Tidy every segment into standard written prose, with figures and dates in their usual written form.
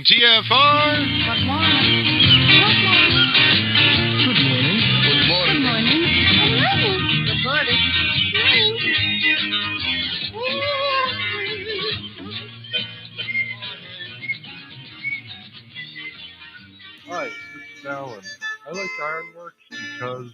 morning, TFR. Good morning. Good morning. Good morning. Good morning. Good morning. Hi, this is Alan. I like Ironworx because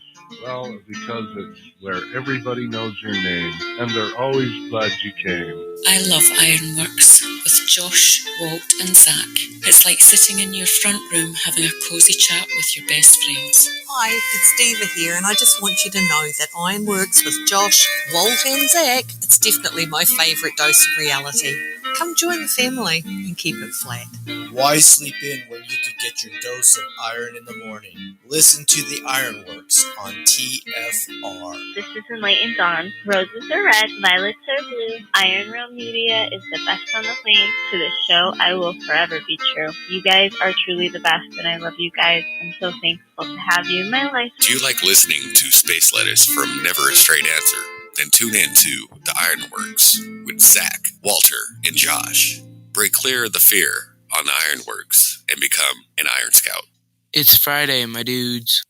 it's where everybody knows your name, and they're always glad you came. I love Ironworx with Josh, Walt and Zach. It's like sitting in your front room having a cosy chat with your best friends. Hi, it's Diva here, and I just want you to know that Ironworx with Josh, Walt and Zach, it's definitely my favourite dose of reality. Come join the family and keep it flat. Why sleep in when you could get your dose of iron in the morning? Listen to the Ironworx on TFR. This is Enlightened Dawn. Roses are red, violets are blue. Iron Realm Media is the best on the planet. To this show, I will forever be true. You guys are truly the best, and I love you guys. I'm so thankful to have you in my life. Do you like listening to Space Lettuce from Never a Straight Answer? Then tune in to The Ironworx with Zach, Walter, and Josh. Break clear of the fear on The Ironworx and become an Iron Scout. It's Friday, my dudes.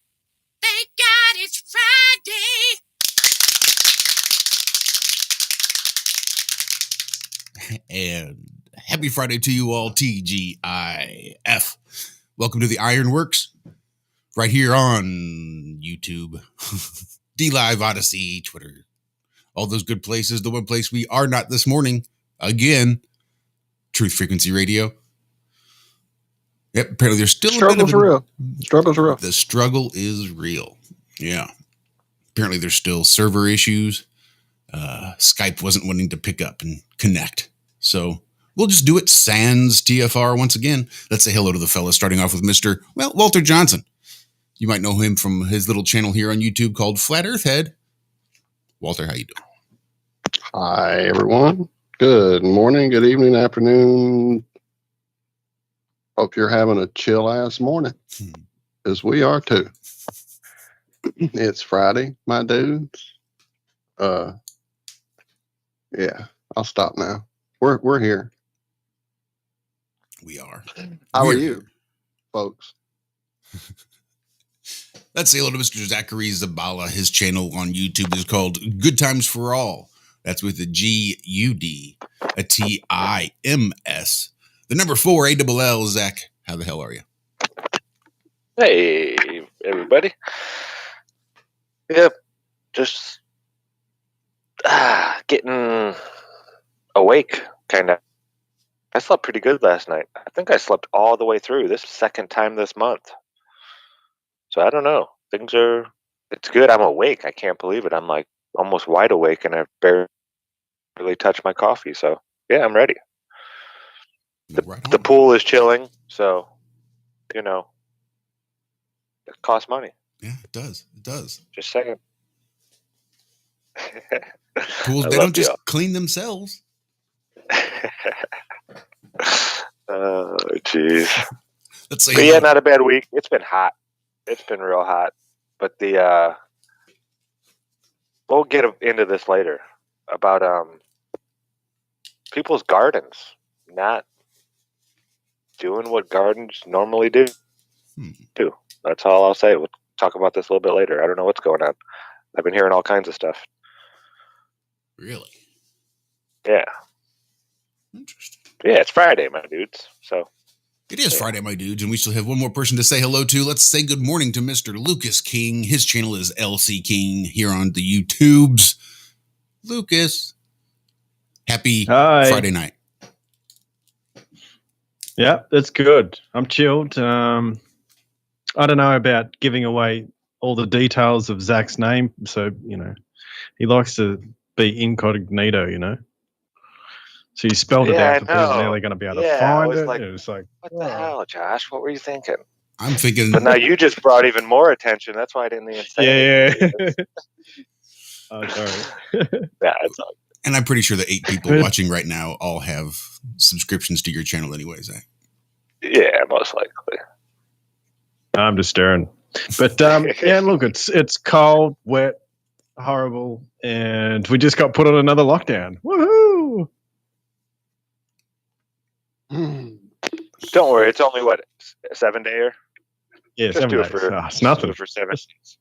Thank God it's Friday. And happy Friday to you all, TGIF. Welcome to the Ironworx, right here on YouTube, D-Live, Odyssey, Twitter, all those good places. The one place we are not this morning, again, Truth Frequency Radio. Yep, apparently there's still Struggle's real. Struggle's real. The struggle is real. Yeah. Apparently there's still server issues. Skype wasn't wanting to pick up and connect. So we'll just do it sans TFR once again. Let's say hello to the fellas, starting off with Mr. Walter Johnson. You might know him from his little channel here on YouTube called Flat Earth Head. Walter, how you doing? Hi, everyone. Good morning, good evening, afternoon. Hope you're having a chill-ass morning, as we are, too. It's Friday, my dudes. Yeah, I'll stop now. We're here. We are. How are you, folks? Let's say hello to Mr. Zachary Zabala. His channel on YouTube is called Good Times for All. That's with a G-U-D, a T-I-M-S. The number 4, A-double-L. Zach, how the hell are you? Hey, everybody. Yep, just getting awake, kind of. I slept pretty good last night. I think I slept all the way through. This second time this month. So I don't know. It's good. I'm awake. I can't believe it. I'm like almost wide awake and I've barely touched my coffee. So yeah, I'm ready. The pool is chilling. So, it costs money. Yeah, it does. It does. Just saying. Pools, they don't just clean themselves. Oh, jeez. Let's say, but yeah, not a bad week. It's been hot. It's been real hot. But we'll get into this later about people's gardens not doing what gardens normally do. That's all I'll say. We'll talk about this a little bit later. I don't know what's going on. I've been hearing all kinds of stuff. Really? Yeah. Interesting. Yeah, it's Friday, my dudes. So it is Friday, my dudes, and we still have one more person to say hello to. Let's say good morning to Mr. Lucas King. His channel is LC King here on the YouTubes. Lucas, happy Friday night. Yeah, that's good. I'm chilled. I don't know about giving away all the details of Zach's name, so he likes to be incognito. So you spelled it out for people. Now they're going to be able to find it. It was like, what the hell, Josh? What were you thinking? I'm thinking. But now you just brought even more attention. That's why I didn't even say it. Yeah. Oh, sorry. Yeah, it's all good. And I'm pretty sure the 8 people watching right now all have subscriptions to your channel anyway, Zach. Yeah, most likely. I'm just staring. But yeah, look, it's cold, wet, horrible, and we just got put on another lockdown. Woohoo! Don't worry, it's only what, 7 days? Yeah, Just 7 do it days. for It's nothing. do it for 7 days.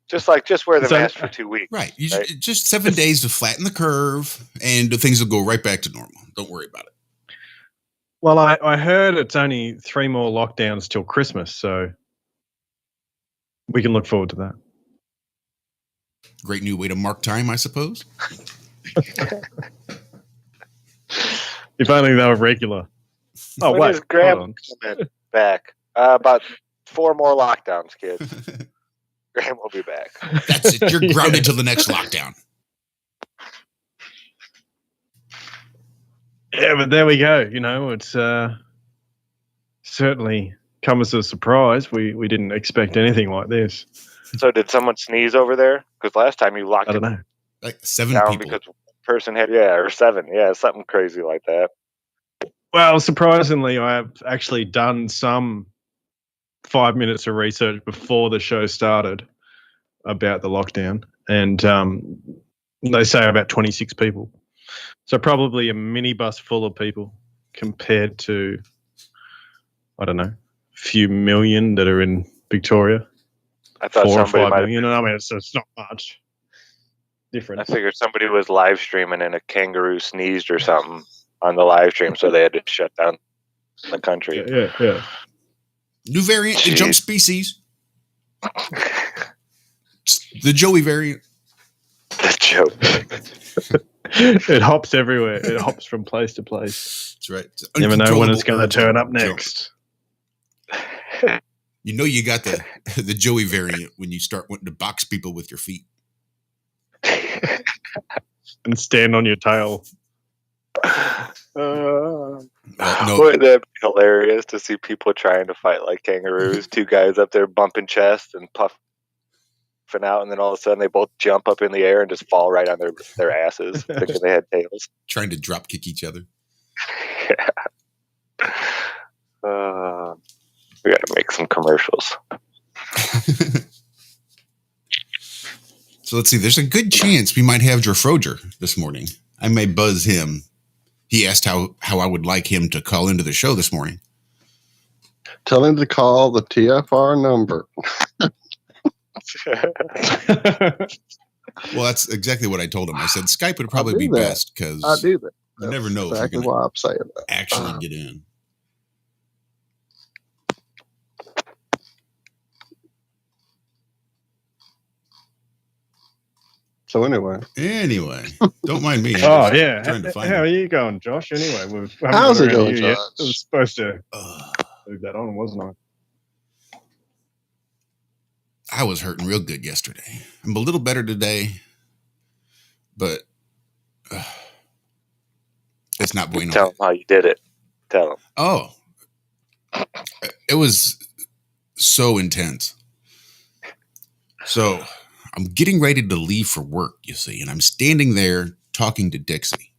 Just wear the So- mask for 2 weeks. Right. Right. Just 7 days to flatten the curve, and things will go right back to normal. Don't worry about it. Well, I heard it's only 3 more lockdowns till Christmas, so we can look forward to that. Great new way to mark time, I suppose. If only they were regular. Oh, When wait. is Graham hold on. coming back? About 4 more lockdowns, kids. Graham will be back. That's it. You're grounded till the next lockdown. Yeah, but there we go. It's certainly come as a surprise. We didn't expect anything like this. So did someone sneeze over there? Because last time you locked I don't it know. Like 7 down people. because one person had, or 7. Yeah, something crazy like that. Well, surprisingly, I have actually done some 5 minutes of research before the show started about the lockdown, and they say about 26 people. So probably a minibus full of people compared to, I don't know, a few million that are in Victoria. I thought 4 or somebody 5 might million. I mean, it's not much difference. I figured somebody was live streaming and a kangaroo sneezed or something on the live stream, so they had to shut down the country. Yeah. New variant, the jump species. The Joey variant. The joke. It hops everywhere. It hops from place to place. That's right. It's Never know when it's uncontrollable going to turn up urge. next. You know you got the Joey variant when you start wanting to box people with your feet. And stand on your tail. No. Wouldn't that be hilarious to see people trying to fight like kangaroos? 2 guys up there bumping chests and puffing out, and then all of a sudden they both jump up in the air and just fall right on their asses, thinking they had tails. Trying to drop kick each other. We got to make some commercials. So let's see. There's a good chance we might have Drafroger this morning. I may buzz him. He asked how I would like him to call into the show this morning. Tell him to call the TFR number. Well, that's exactly what I told him. I said Skype would probably be that. best because I do that. you never know Exactly if you're why going I'm saying that. to actually get in. So anyway, don't mind me. Oh, yeah. Trying to find How him. are you going, Josh? Anyway, How's it going, Josh? Josh? I was supposed to move that on, wasn't I? I was hurting real good yesterday. I'm a little better today, but it's not bueno. Tell them how you did it. Tell them. Oh, it was so intense. So I'm getting ready to leave for work, you see, and I'm standing there talking to Dixie.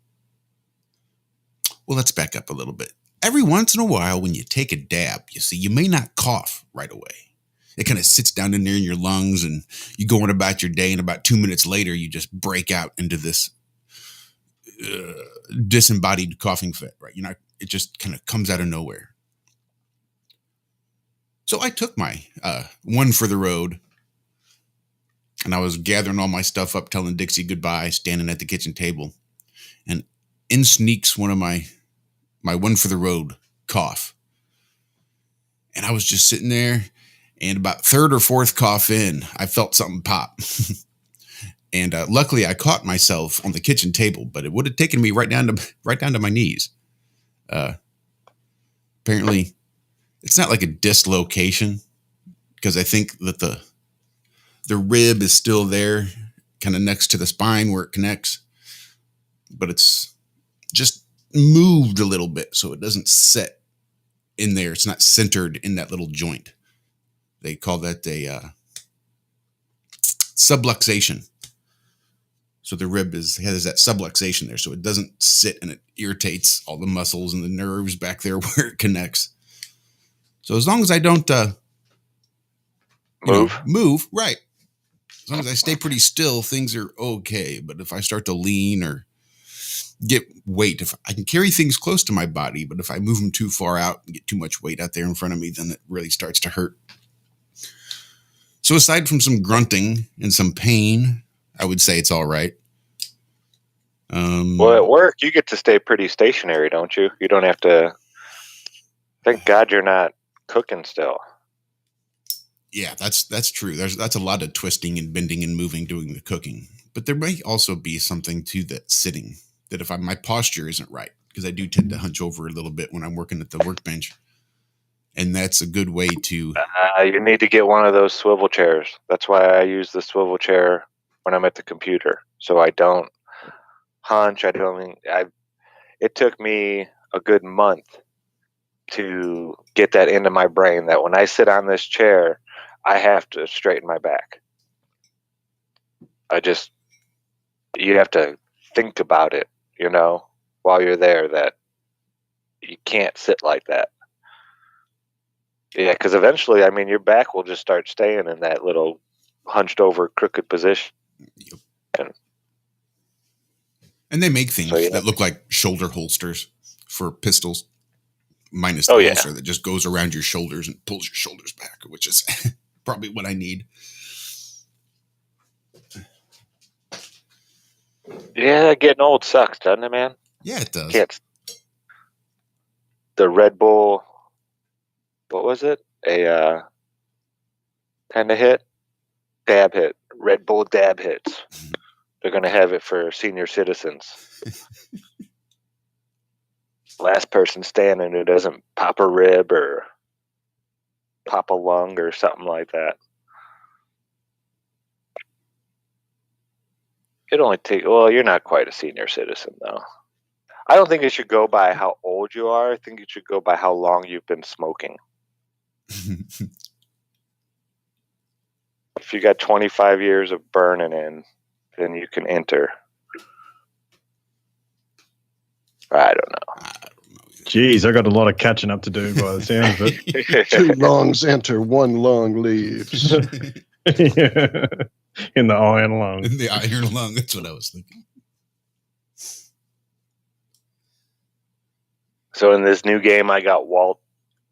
Well, let's back up a little bit. Every once in a while, when you take a dab, you see, you may not cough right away. It kind of sits down in there in your lungs, and you go on about your day, and about 2 minutes later, you just break out into this disembodied coughing fit, right? It just kind of comes out of nowhere. So I took my one for the road, and I was gathering all my stuff up, telling Dixie goodbye, standing at the kitchen table, and in sneaks one of my one for the road cough. And I was just sitting there, and about 3rd or 4th cough in, I felt something pop. And luckily, I caught myself on the kitchen table, but it would have taken me right down to my knees. Apparently, it's not like a dislocation, because I think that the rib is still there, kind of next to the spine where it connects, but it's just moved a little bit, so it doesn't set in there. It's not centered in that little joint. They call that a subluxation. So the rib has that subluxation there, so it doesn't sit, and it irritates all the muscles and the nerves back there where it connects. So as long as I don't move, right. As long as I stay pretty still, things are okay. But if I start to lean or get weight. If I can carry things close to my body, but if I move them too far out and get too much weight out there in front of me, then it really starts to hurt. So aside from some grunting and some pain, I would say it's all right. Well, at work, you get to stay pretty stationary, don't you? You don't have to. Thank God you're not cooking still. Yeah, that's true. That's a lot of twisting and bending and moving doing the cooking. But there may also be something to that sitting, that if my posture isn't right, because I do tend to hunch over a little bit when I'm working at the workbench. And that's a good way to... You need to get one of those swivel chairs. That's why I use the swivel chair when I'm at the computer. So I don't hunch. It took me a good month to get that into my brain that when I sit on this chair, I have to straighten my back. You have to think about it, while you're there, that you can't sit like that. Yeah, because eventually, your back will just start staying in that little hunched over, crooked position. Yep. And they make things that look like shoulder holsters for pistols, minus the holster that just goes around your shoulders and pulls your shoulders back, which is probably what I need. Yeah, getting old sucks, doesn't it, man? Yeah, it does. The Red Bull, what was it? A kind of hit? Dab hit. Red Bull dab hits. They're going to have it for senior citizens. Last person standing who doesn't pop a rib or pop a lung or something like that. It only takes... Well, you're not quite a senior citizen, though. I don't think it should go by how old you are. I think it should go by how long you've been smoking. If you got 25 years of burning in, then you can enter. I don't know. Jeez, I got a lot of catching up to do by the sound of it. 2 lungs enter, 1 lung leaves. Yeah. In the iron lung. In the iron lung, that's what I was thinking. So in this new game I got Walt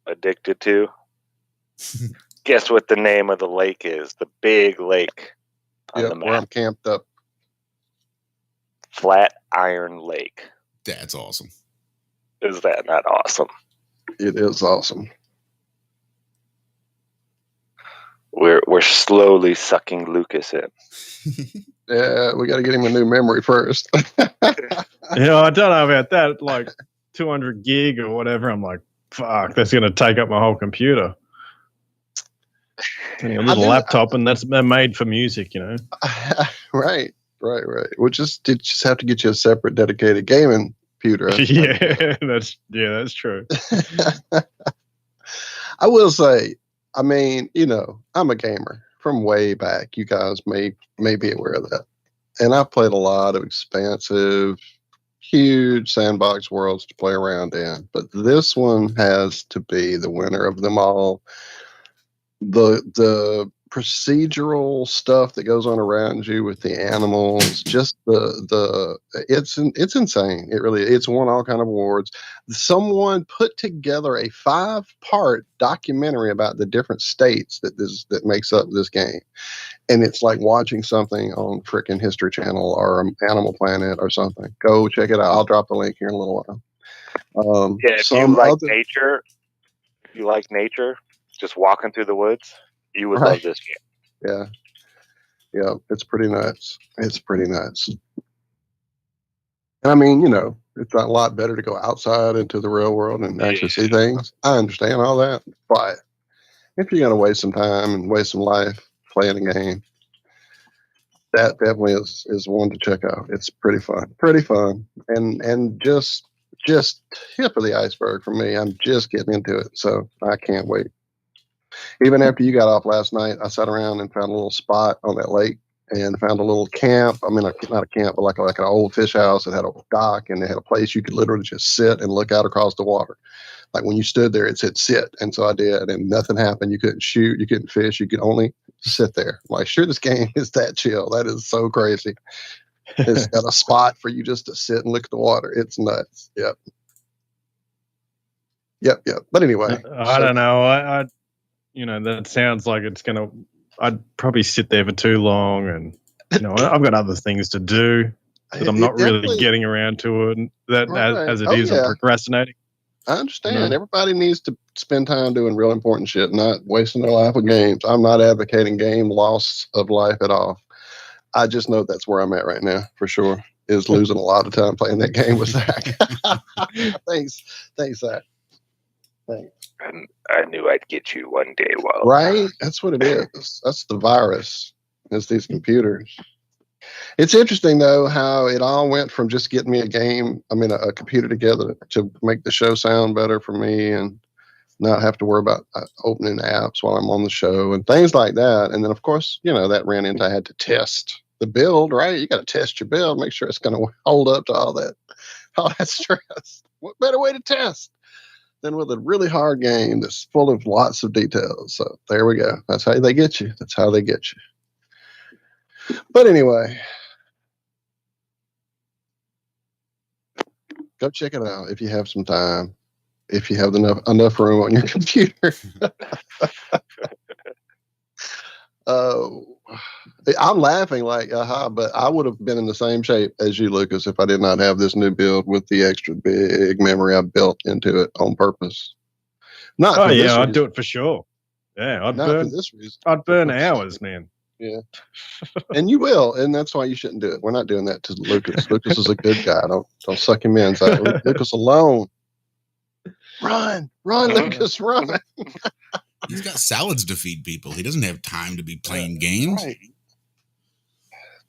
addicted to, guess what the name of the lake is? The big lake on the map. Where I'm camped up. Flat Iron Lake. That's awesome. Is that not awesome? It is awesome. We're slowly sucking Lucas in. Yeah, we got to get him a new memory first. I don't know about that. Like 200 gig or whatever. I'm like, fuck, that's going to take up my whole computer. A little laptop, and that's made for music, Right. We'll just have to get you a separate dedicated gaming computer. That's true. I will say, I'm a gamer from way back. You guys may be aware of that. And I've played a lot of expansive, huge sandbox worlds to play around in. But this one has to be the winner of them all. The procedural stuff that goes on around you with the animals, just it's insane. It really, it's won all kind of awards. Someone put together a 5-part documentary about the different states that makes up this game, and it's like watching something on frickin' History Channel or Animal Planet or something. Go check it out. I'll drop the link here in a little while. If you like nature, just walking through the woods, you would love this game. Yeah, it's pretty nuts. And it's a lot better to go outside into the real world and actually see things. I understand all that, but if you're going to waste some time and waste some life playing a game, that definitely is one to check out. It's pretty fun, and just tip of the iceberg for me. I'm just getting into it, so I can't wait. Even after you got off last night, I sat around and found a little spot on that lake and found a little camp. I mean, not a camp, but like an old fish house that had a dock, and they had a place you could literally just sit and look out across the water. Like when you stood there, it said sit. And so I did, and nothing happened. You couldn't shoot, you couldn't fish, you could only sit there. I'm like, sure, this game is that chill. That is so crazy. It's got a spot for you just to sit and look at the water. It's nuts. Yep. But anyway, I don't know. I that sounds like it's gonna. I'd probably sit there for too long, and I've got other things to do that I'm not really getting around to it. As it is, I'm procrastinating. I understand. Everybody needs to spend time doing real important shit, not wasting their life with games. I'm not advocating game loss of life at all. I just know that's where I'm at right now, for sure, is losing a lot of time playing that game with Zach. Thanks, Zach. Thanks. And I knew I'd get you one day, Walt. Right? That's what it is. That's the virus. It's these computers. It's interesting, though, how it all went from just getting me a computer together to make the show sound better for me and not have to worry about opening apps while I'm on the show and things like that. And then, of course, that ran into I had to test the build, right? You got to test your build, make sure it's going to hold up to all that stress. What better way to test than with a really hard game that's full of lots of details? So there we go. That's how they get you. But anyway, go check it out if you have some time, if you have enough room on your computer. I'm laughing like, but I would have been in the same shape as you, Lucas, if I did not have this new build with the extra big memory I built into it on purpose. I'd do it for sure. Yeah, I'd burn hours, man. Yeah. And you will, and that's why you shouldn't do it. We're not doing that to Lucas. Lucas is a good guy. Don't suck him in. So leave Lucas alone. Run, Lucas, run. He's got salads to feed people. He doesn't have time to be playing games. Right.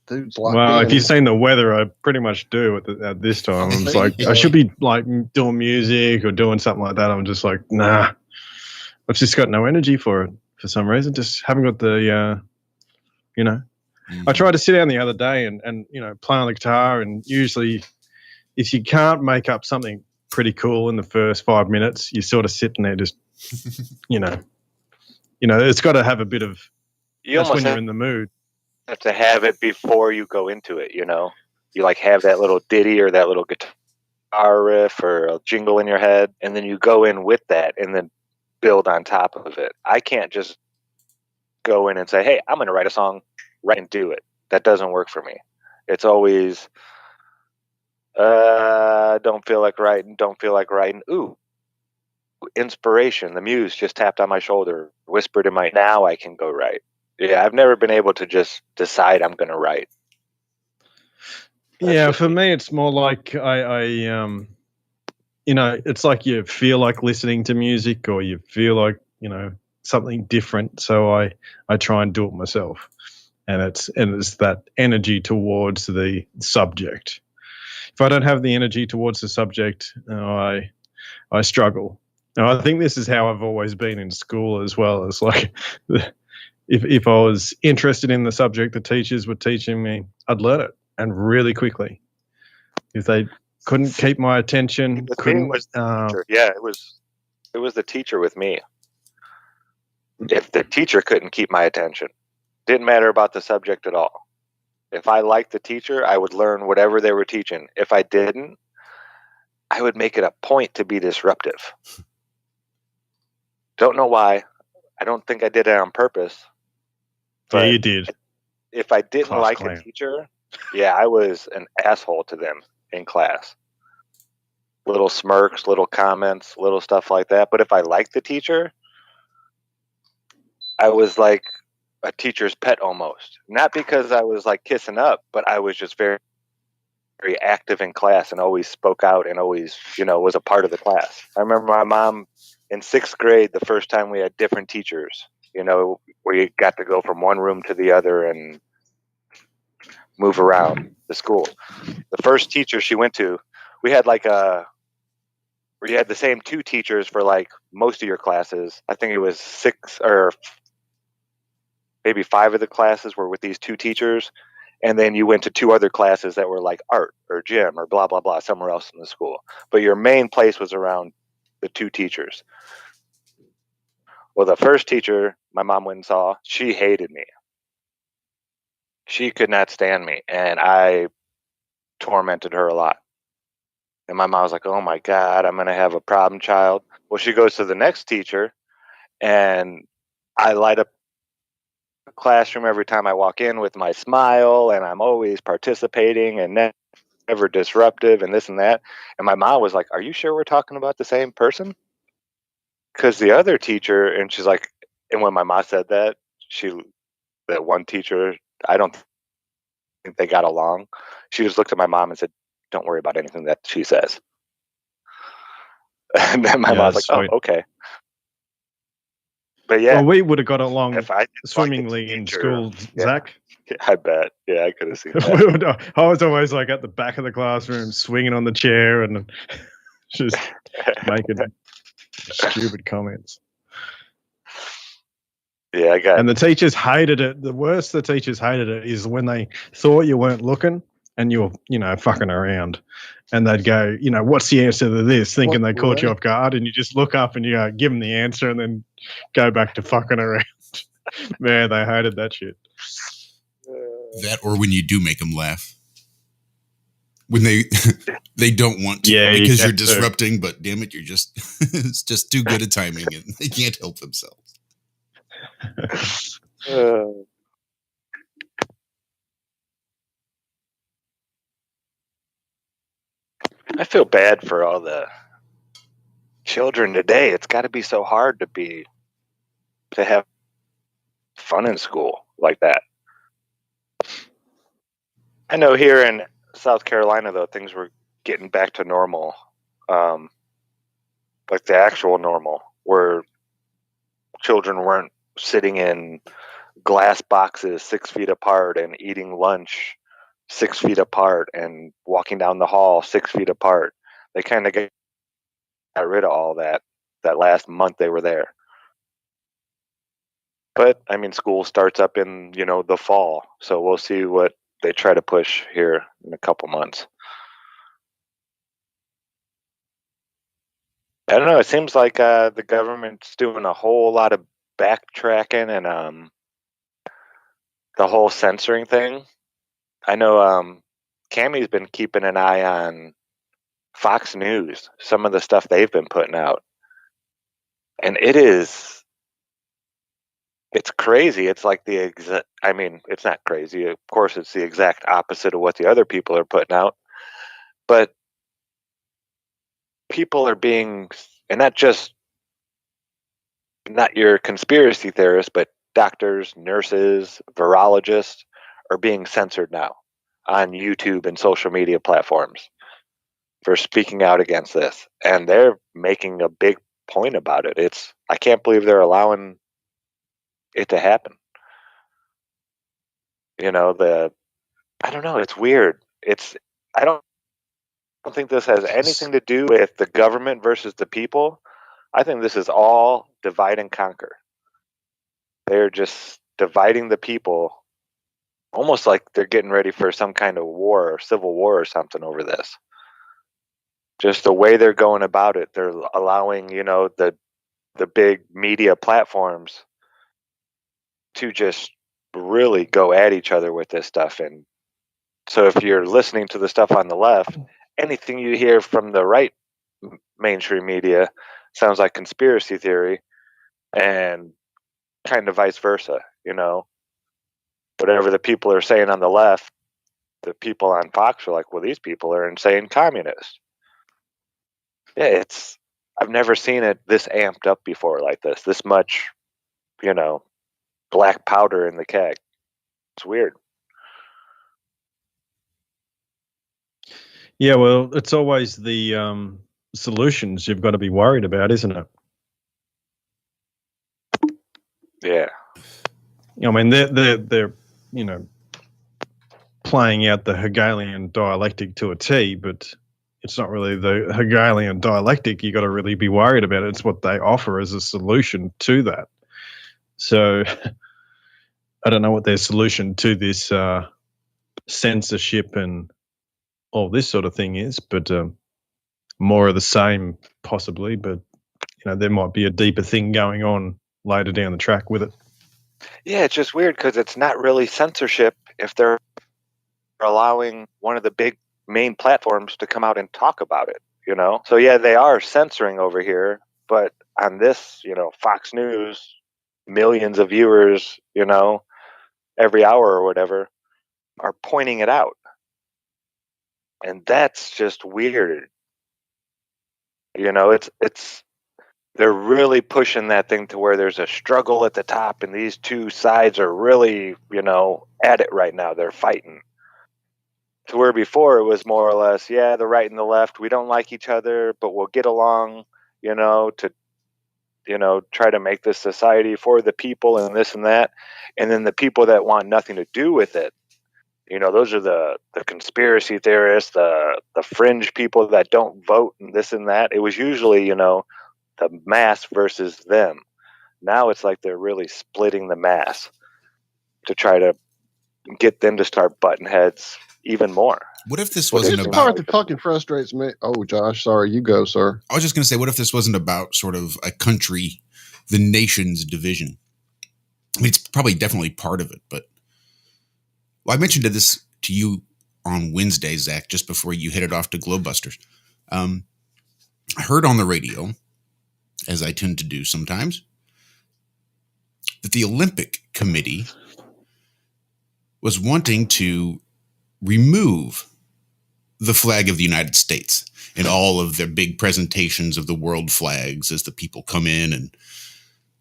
Dude's locked in. If you've seen the weather, I pretty much do at this time. I'm just like, I should be like doing music or doing something like that. I'm just like, nah. I've just got no energy for it for some reason. Just haven't got the, I tried to sit down the other day and play on the guitar, and usually if you can't make up something pretty cool in the first 5 minutes, you're sort of sitting there just, it's got to have a bit of, that's when you're in the mood. Have to have it before you go into it, You like have that little ditty or that little guitar riff or a jingle in your head, and then you go in with that and then build on top of it. I can't just go in and say, hey, I'm going to write a song, write and do it. That doesn't work for me. It's always, don't feel like writing. Ooh, inspiration. The muse just tapped on my shoulder, whispered in my, now I can go write. Yeah, I've never been able to just decide I'm going to write. For me, it's more like it's like you feel like listening to music, or you feel like, something different. So I try and do it myself. And it's that energy towards the subject. If I don't have the energy towards the subject, I struggle. Now, I think this is how I've always been in school as well. It's like if I was interested in the subject the teachers were teaching me, I'd learn it, and really quickly. If they couldn't keep my attention, it was the teacher with me. If the teacher couldn't keep my attention, didn't matter about the subject at all. If I liked the teacher, I would learn whatever they were teaching. If I didn't, I would make it a point to be disruptive. Don't know why. I don't think I did it on purpose. Yeah, you did. If I didn't like a teacher, I was an asshole to them in class. Little smirks, little comments, little stuff like that. But if I liked the teacher, I was like a teacher's pet almost. Not because I was like kissing up, but I was just very, very active in class and always spoke out and always, was a part of the class. I remember my mom in 6th grade, the first time we had different teachers, we got to go from one room to the other and move around the school. The first teacher she went to, we had where you had the same 2 teachers for like most of your classes. I think it was 6 or maybe 5 of the classes were with these 2 teachers. And then you went to 2 other classes that were like art or gym or blah, blah, blah, somewhere else in the school. But your main place was around the 2 teachers. Well, the first teacher my mom went and saw, she hated me. She could not stand me. And I tormented her a lot. And my mom was like, oh my God, I'm going to have a problem child. Well, she goes to the next teacher, and I light up the classroom every time I walk in with my smile, and I'm always participating and never disruptive and this and that. And my mom was like, are you sure we're talking about the same person? Because the other teacher, and she's like, and when my mom said that, that one teacher, I don't think they got along. She just looked at my mom and said, don't worry about anything that she says. And then my mom's like, sweet. oh, okay. But yeah. Well, we would have got along if I swimmingly in school, yeah, Zach. I bet. Yeah, I could have seen that. I was always like at the back of the classroom, swinging on the chair and just making stupid comments. Yeah, I got. And the teachers hated it. The worst the teachers hated it is when they thought you weren't looking and you were, fucking around. And they'd go, what's the answer to this? Thinking they caught you off guard, and you just look up and you go, give them the answer, and then go back to fucking around. Man, they hated that shit. That, or when you do make them laugh. When they don't want to because you're disrupting, but damn it, you're just it's just too good at timing and they can't help themselves. I feel bad for all the children today. It's got to be so hard to have fun in school like that. I know here in South Carolina, though, things were getting back to normal, like the actual normal, where children weren't sitting in glass boxes 6 feet apart and eating lunch 6 feet apart and walking down the hall 6 feet apart. They kind of got rid of all that last month they were there. But I mean, school starts up in the fall, so we'll see what they try to push here in a couple months. I don't know. It seems like the government's doing a whole lot of backtracking and the whole censoring thing. I know Cammie's been keeping an eye on Fox News, some of the stuff they've been putting out. And it's crazy. It's like it's not crazy. Of course, it's the exact opposite of what the other people are putting out. But people are being, and not your conspiracy theorists, but doctors, nurses, virologists are being censored now on YouTube and social media platforms for speaking out against this. And they're making a big point about it. I can't believe they're allowing it to happen. I don't know. It's weird. I don't think this has anything to do with the government versus the people. I think this is all divide and conquer. They're just dividing the people, almost like they're getting ready for some kind of war or civil war or something over this. Just the way they're going about it, they're allowing, the big media platforms to just really go at each other with this stuff. And so if you're listening to the stuff on the left, anything you hear from the right mainstream media sounds like conspiracy theory, and kind of vice versa. Whatever the people are saying on the left, the people on Fox are like, well, these people are insane communists. Yeah, I've never seen it this amped up before like this much, black powder in the keg. It's weird. Yeah, well, it's always the solutions you've got to be worried about, isn't it? Yeah. I mean, they're playing out the Hegelian dialectic to a T, but it's not really the Hegelian dialectic you got to really be worried about. It's what they offer as a solution to that. So I don't know what their solution to this censorship and all this sort of thing is, but more of the same possibly. But there might be a deeper thing going on later down the track with it. Yeah, it's just weird because it's not really censorship if they're allowing one of the big main platforms to come out and talk about it, you know? So yeah, they are censoring over here, but on this, you know, Fox News, millions of viewers, you know, every hour or whatever, are pointing it out. And that's just weird. You know, it's they're really pushing that thing to where there's a struggle at the top, and these two sides are really, you know, at it right now. They're fighting. To where before it was more or less, yeah, the right and the left, we don't like each other, but we'll get along, you know, to, you know, try to make this society for the people and this and that. And then the people that want nothing to do with it, you know, those are the conspiracy theorists, the fringe people that don't vote and this and that. It was usually, you know, the mass versus them. Now it's like they're really splitting the mass to try to get them to start butting heads even more. What if this Well, wasn't here's the about? part that fucking frustrates me. Oh, Josh, sorry, you go, sir. I was just going to say, what if this wasn't about sort of a country, the nation's division? I mean, it's probably definitely part of it, but I mentioned this to you on Wednesday, Zach, just before you headed off to Globebusters. I heard on the radio, as I tend to do sometimes, that the Olympic Committee was wanting to remove the flag of the United States in all of their big presentations of the world flags as the people come in. And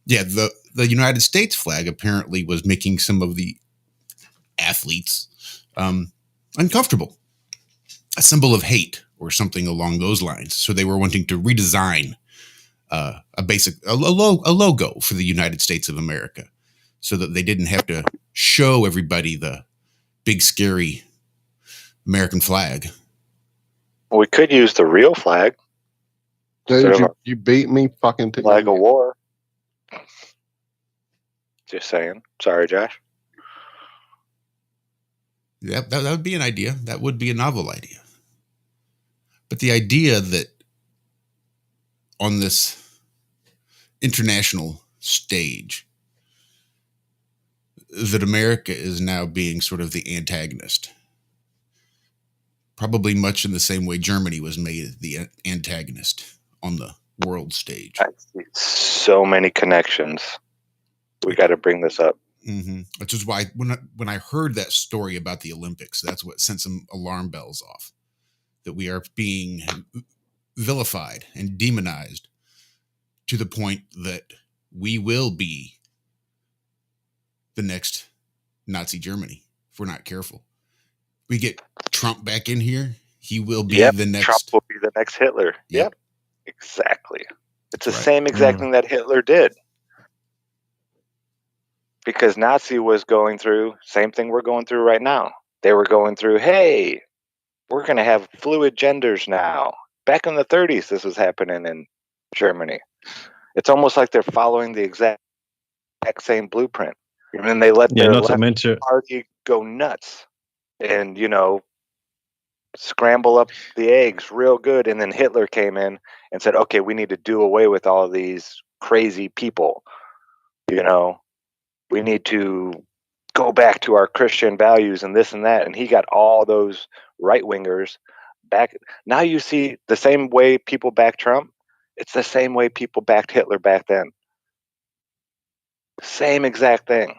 yeah, the United States flag apparently was making some of the athletes uncomfortable, a symbol of hate or something along those lines. So they were wanting to redesign a logo for the United States of America so that they didn't have to show everybody the big, scary American flag. We could use the real flag. Dude, you beat me fucking to flag of war. Just saying. Sorry, Josh. Yeah, that would be an idea. That would be a novel idea. But the idea that on this international stage, that America is now being sort of the antagonist, probably much in the same way Germany was made the antagonist on the world stage. I see so many connections. We got to bring this up. Mm-hmm. Which is why when I heard that story about the Olympics, that's what sent some alarm bells off. That we are being vilified and demonized to the point that we will be the next Nazi Germany if we're not careful. We get Trump back in here, he will be the next. Trump will be the next Hitler. Yep. Exactly. It's the right. same exact thing that Hitler did. Because Nazi was going through, same thing we're going through right now. They were going through, hey, we're going to have fluid genders now. Back in the 30s, this was happening in Germany. It's almost like they're following the exact same blueprint. And then they let their left party go nuts and, you know, scramble up the eggs real good. And then Hitler came in and said, okay, we need to do away with all of these crazy people. You know, we need to go back to our Christian values and this and that. And he got all those right-wingers back. Now you see the same way people back Trump. It's the same way people backed Hitler back then. Same exact thing.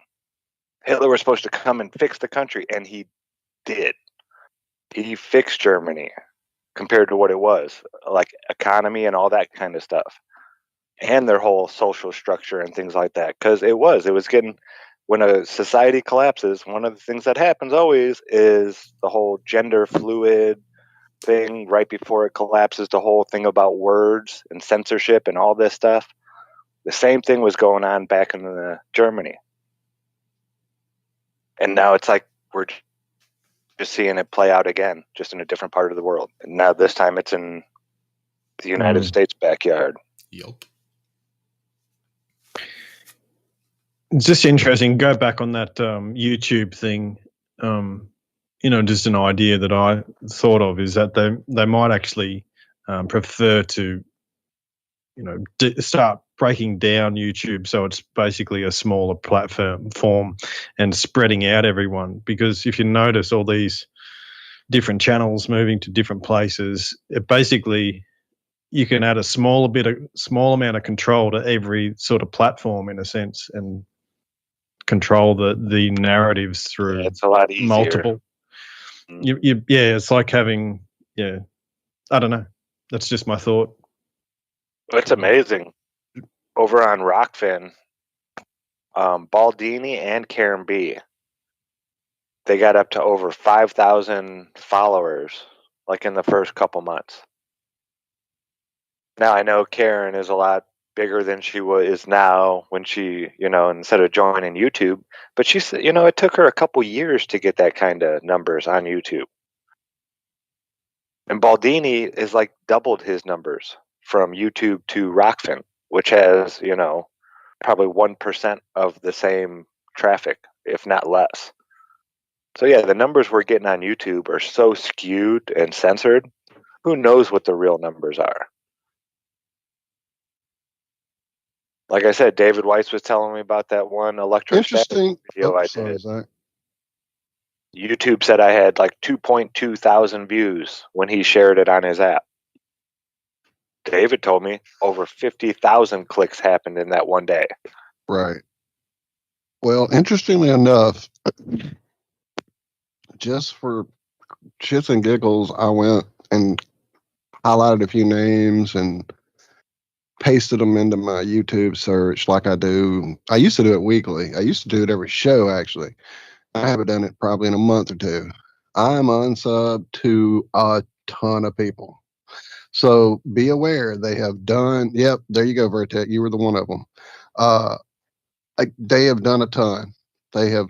Hitler was supposed to come and fix the country, and he did. He fixed Germany compared to what it was, like economy and all that kind of stuff. And their whole social structure and things like that. Because it was getting, when a society collapses, one of the things that happens always is the whole gender fluid thing right before it collapses, the whole thing about words and censorship and all this stuff. The same thing was going on back in Germany. And now it's like we're just seeing it play out again, just in a different part of the world. And now this time it's in the United States backyard. Yep. It's just interesting. Go back on that YouTube thing. You know, just an idea that I thought of is that they might actually prefer to, you know, start breaking down YouTube so it's basically a smaller platform and spreading out everyone. Because if you notice all these different channels moving to different places. It basically, you can add a small amount of control to every sort of platform in a sense, and control the narratives through it's a lot easier. multiple. It's like having, I don't know. That's just my thought. It's amazing. Over on Rockfin, Baldini and Karen B, they got up to over 5,000 followers, like in the first couple months. Now I know Karen is a lot bigger than she is now when she, instead of joining YouTube, but she said, it took her a couple years to get that kind of numbers on YouTube. And Baldini is like doubled his numbers from YouTube to Rockfin, which has, probably 1% of the same traffic, if not less. So yeah, the numbers we're getting on YouTube are so skewed and censored. Who knows what the real numbers are? Like I said, David Weiss was telling me about that one electrostatic video I did. Zach. YouTube said I had like 2.2 thousand views when he shared it on his app. David told me over 50,000 clicks happened in that one day. Right. Well, interestingly enough, just for shits and giggles, I went and highlighted a few names and pasted them into my YouTube search like I do. I used to do it weekly. I used to do it every show, actually. I haven't done it probably in a month or two. I'm unsubbed to a ton of people. So be aware they have done. Yep, there you go, Vertec. You were the one of them. They have done a ton. They have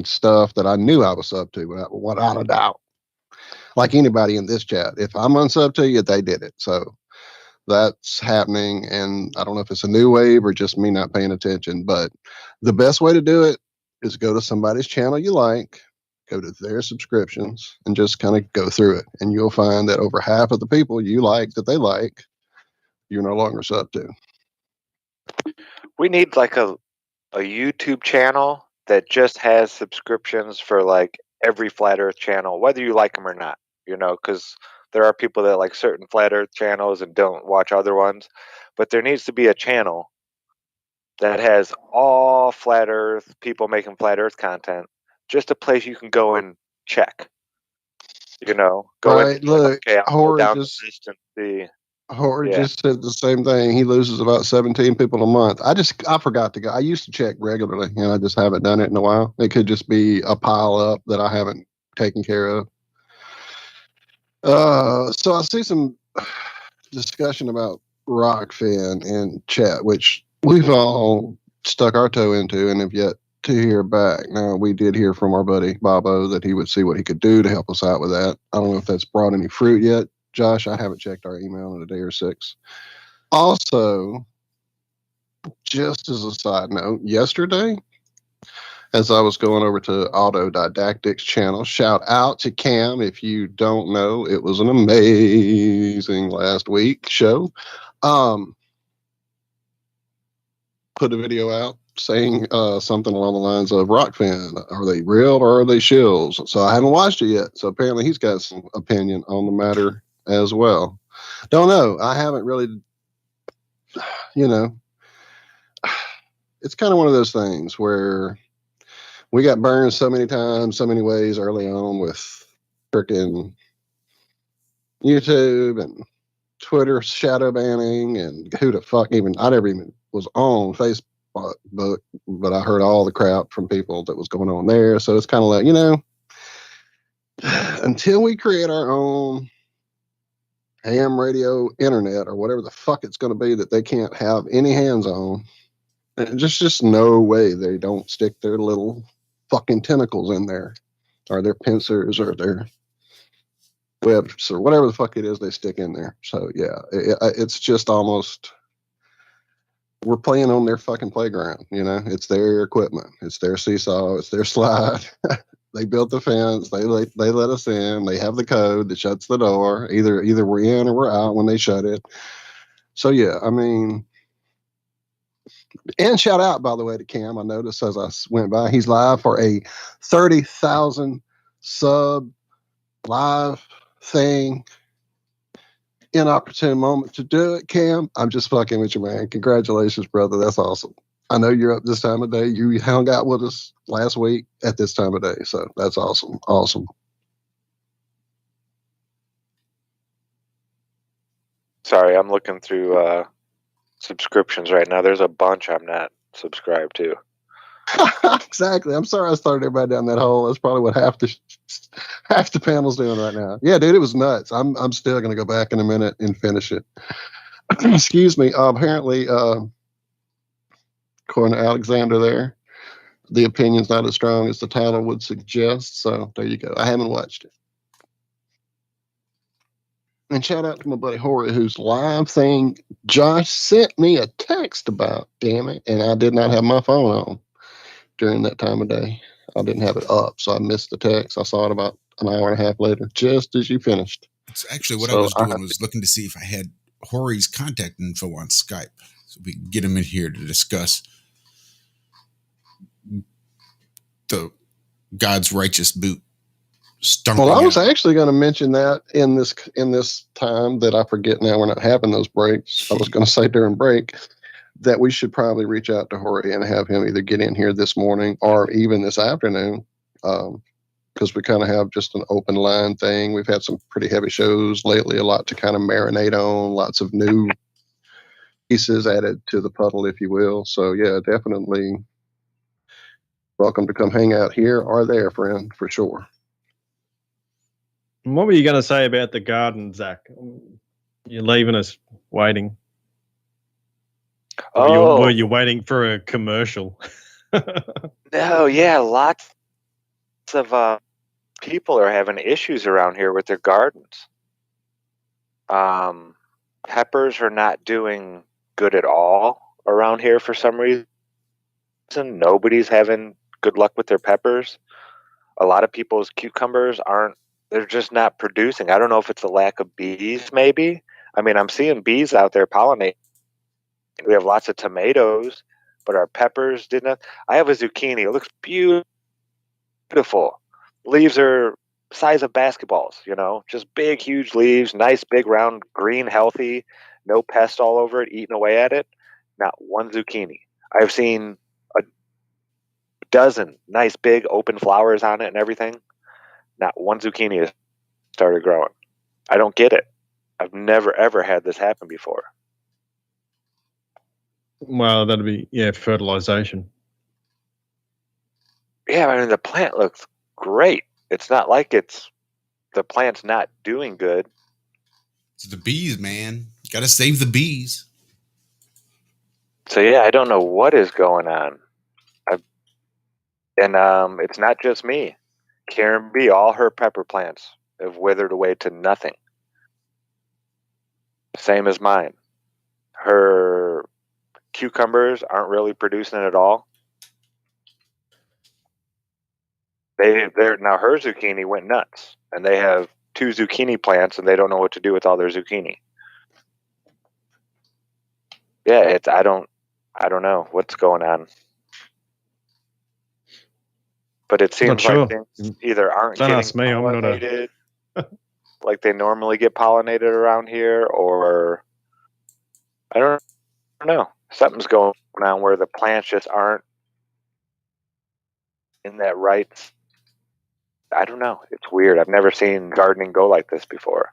stuff that I knew I was sub to without a doubt. Like anybody in this chat, if I'm unsub to you, they did it. So that's happening, and I don't know if it's a new wave or just me not paying attention. But the best way to do it is go to somebody's channel you like, go to their subscriptions, and just kind of go through it. And you'll find that over half of the people you like that they like, you're no longer sub to. We need like a YouTube channel that just has subscriptions for like every Flat Earth channel, whether you like them or not, because there are people that like certain Flat Earth channels and don't watch other ones. But there needs to be a channel that has all Flat Earth people making Flat Earth content, just a place you can go and check. Go right. in. Look, Okay, I'll go down the just list and see. Horde just said the same thing. He loses about 17 people a month. I forgot to go. I used to check regularly, and I just haven't done it in a while. It could just be a pile up that I haven't taken care of. So I see some discussion about Rockfin in chat, which we've all stuck our toe into and have yet to hear back. Now, we did hear from our buddy Bobo that he would see what he could do to help us out with that. I don't know if that's brought any fruit yet. Josh, I haven't checked our email in a day or six. Also, just as a side note, yesterday, as I was going over to Autodidactic's channel, shout out to Cam. If you don't know, it was an amazing last week show. Put a video out saying something along the lines of Rockfin, are they real or are they shills? So I haven't watched it yet. So apparently he's got some opinion on the matter as well. Don't know. I haven't really, it's kind of one of those things where we got burned so many times, so many ways early on with freaking YouTube and Twitter shadow banning and who the fuck even, I never even was on Facebook, but I heard all the crap from people that was going on there. So it's kind of like, until we create our own ham radio internet or whatever the fuck it's going to be that they can't have any hands on, just no way they don't stick their little fucking tentacles in there, or their pincers, or their webs, or whatever the fuck it is they stick in there. So yeah, it's just almost, we're playing on their fucking playground. It's their equipment, it's their seesaw, it's their slide. They built the fence. They let us in. They have the code that shuts the door. Either we're in or we're out when they shut it. So yeah, I mean, and shout out, by the way, to Cam. I noticed as I went by, he's live for a 30,000 sub live thing, inopportune moment to do it, Cam. I'm just fucking with you, man. Congratulations, brother. That's awesome. I know you're up this time of day. You hung out with us last week at this time of day, so that's awesome. Awesome. Sorry, I'm looking through subscriptions right now. There's a bunch I'm not subscribed to. Exactly. I'm sorry I started everybody down that hole. That's probably what half the panel's doing right now. Yeah, dude, it was nuts. I'm still gonna go back in a minute and finish it. Excuse me. Apparently, according to Alexander there, the opinion's not as strong as the title would suggest. So there you go. I haven't watched it. And shout out to my buddy Horry, whose live thing Josh sent me a text about, damn it. And I did not have my phone on during that time of day. I didn't have it up, so I missed the text. I saw it about an hour and a half later, just as you finished. It's actually what I was doing was looking to see if I had Horry's contact info on Skype, so we could get him in here to discuss the God's righteous boot. Well, I was actually going to mention that in this time that I forget now. We're not having those breaks. I was going to say during break that we should probably reach out to Jorge and have him either get in here this morning or even this afternoon, because we kind of have just an open line thing. We've had some pretty heavy shows lately, a lot to kind of marinate on, lots of new pieces added to the puddle, if you will. So yeah, definitely welcome to come hang out here or there, friend, for sure. What were you going to say about the garden, Zach? You're leaving us waiting. Were you waiting for a commercial? No, yeah, lots of people are having issues around here with their gardens. Peppers are not doing good at all around here for some reason. Nobody's having good luck with their peppers. A lot of people's cucumbers they're just not producing. I don't know if it's a lack of bees, maybe. I mean, I'm seeing bees out there pollinating. We have lots of tomatoes, but our peppers did not. I have a zucchini. It looks beautiful. Leaves are size of basketballs, just big, huge leaves, nice, big, round, green, healthy, no pest all over it, eating away at it. Not one zucchini. I've seen a dozen nice, big, open flowers on it and everything. Not one zucchini has started growing. I don't get it. I've never, ever had this happen before. Well, that'd be, fertilization. Yeah, I mean, the plant looks great. It's not like the plant's not doing good. It's the bees, man. Got to save the bees. So, yeah, I don't know what is going on. It's not just me. Karen B., all her pepper plants have withered away to nothing. Same as mine. Her cucumbers aren't really producing at all. Now her zucchini went nuts, and they have 2 zucchini plants, and they don't know what to do with all their zucchini. Yeah, I don't know what's going on. But it seems like things either aren't getting pollinated like they normally get pollinated around here, or I don't know. Something's going on where the plants just aren't in that right. I don't know. It's weird. I've never seen gardening go like this before.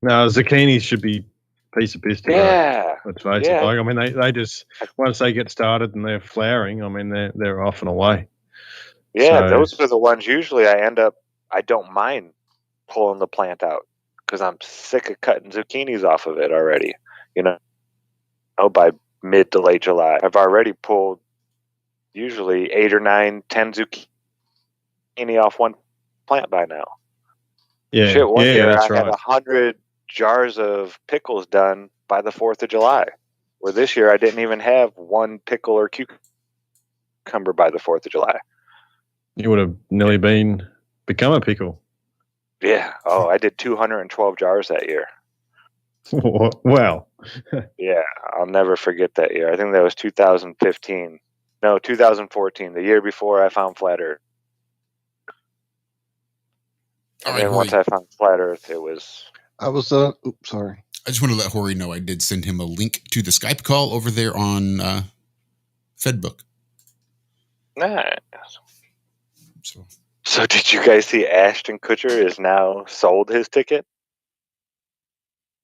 No, zucchinis should be a piece of piss to grow. Let's face it. Like, I mean, they just, once they get started and they're flowering, I mean, they're off and away. Yeah, those are the ones usually I don't mind pulling the plant out because I'm sick of cutting zucchinis off of it already. By mid to late July, I've already pulled usually 8 or 9, 10 zucchini off one plant by now. Yeah, shit. One year that's I had 100 jars of pickles done by the 4th of July. Where this year I didn't even have one pickle or cucumber by the 4th of July. You would have nearly become a pickle. Yeah. Oh, I did 212 jars that year. Wow. Yeah, I'll never forget that year. I think that was 2015. No, 2014, the year before I found flat Earth. And then once I found Flat Earth, it was... I was, sorry. I just want to let Hori know I did send him a link to the Skype call over there on Fedbook. Nice. So did you guys see Ashton Kutcher has now sold his ticket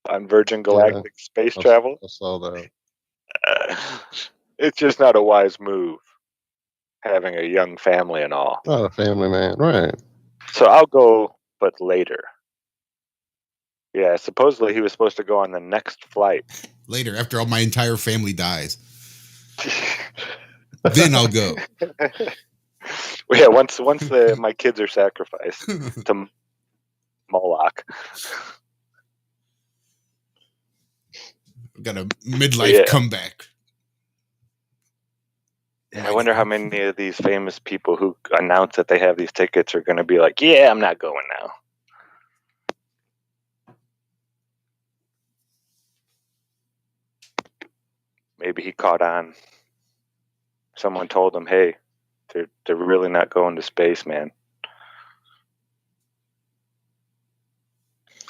on Virgin Galactic space travel? I saw that. It's just not a wise move, having a young family and all. Not a family man, right. So I'll go, but later. Yeah, supposedly he was supposed to go on the next flight. Later, after all my entire family dies. Then I'll go. Well, yeah, once my kids are sacrificed to Moloch. I've got a midlife comeback. Yeah, I wonder how many of these famous people who announce that they have these tickets are going to be like, yeah, I'm not going now. Maybe he caught on. Someone told him, hey, they're really not going to space, man.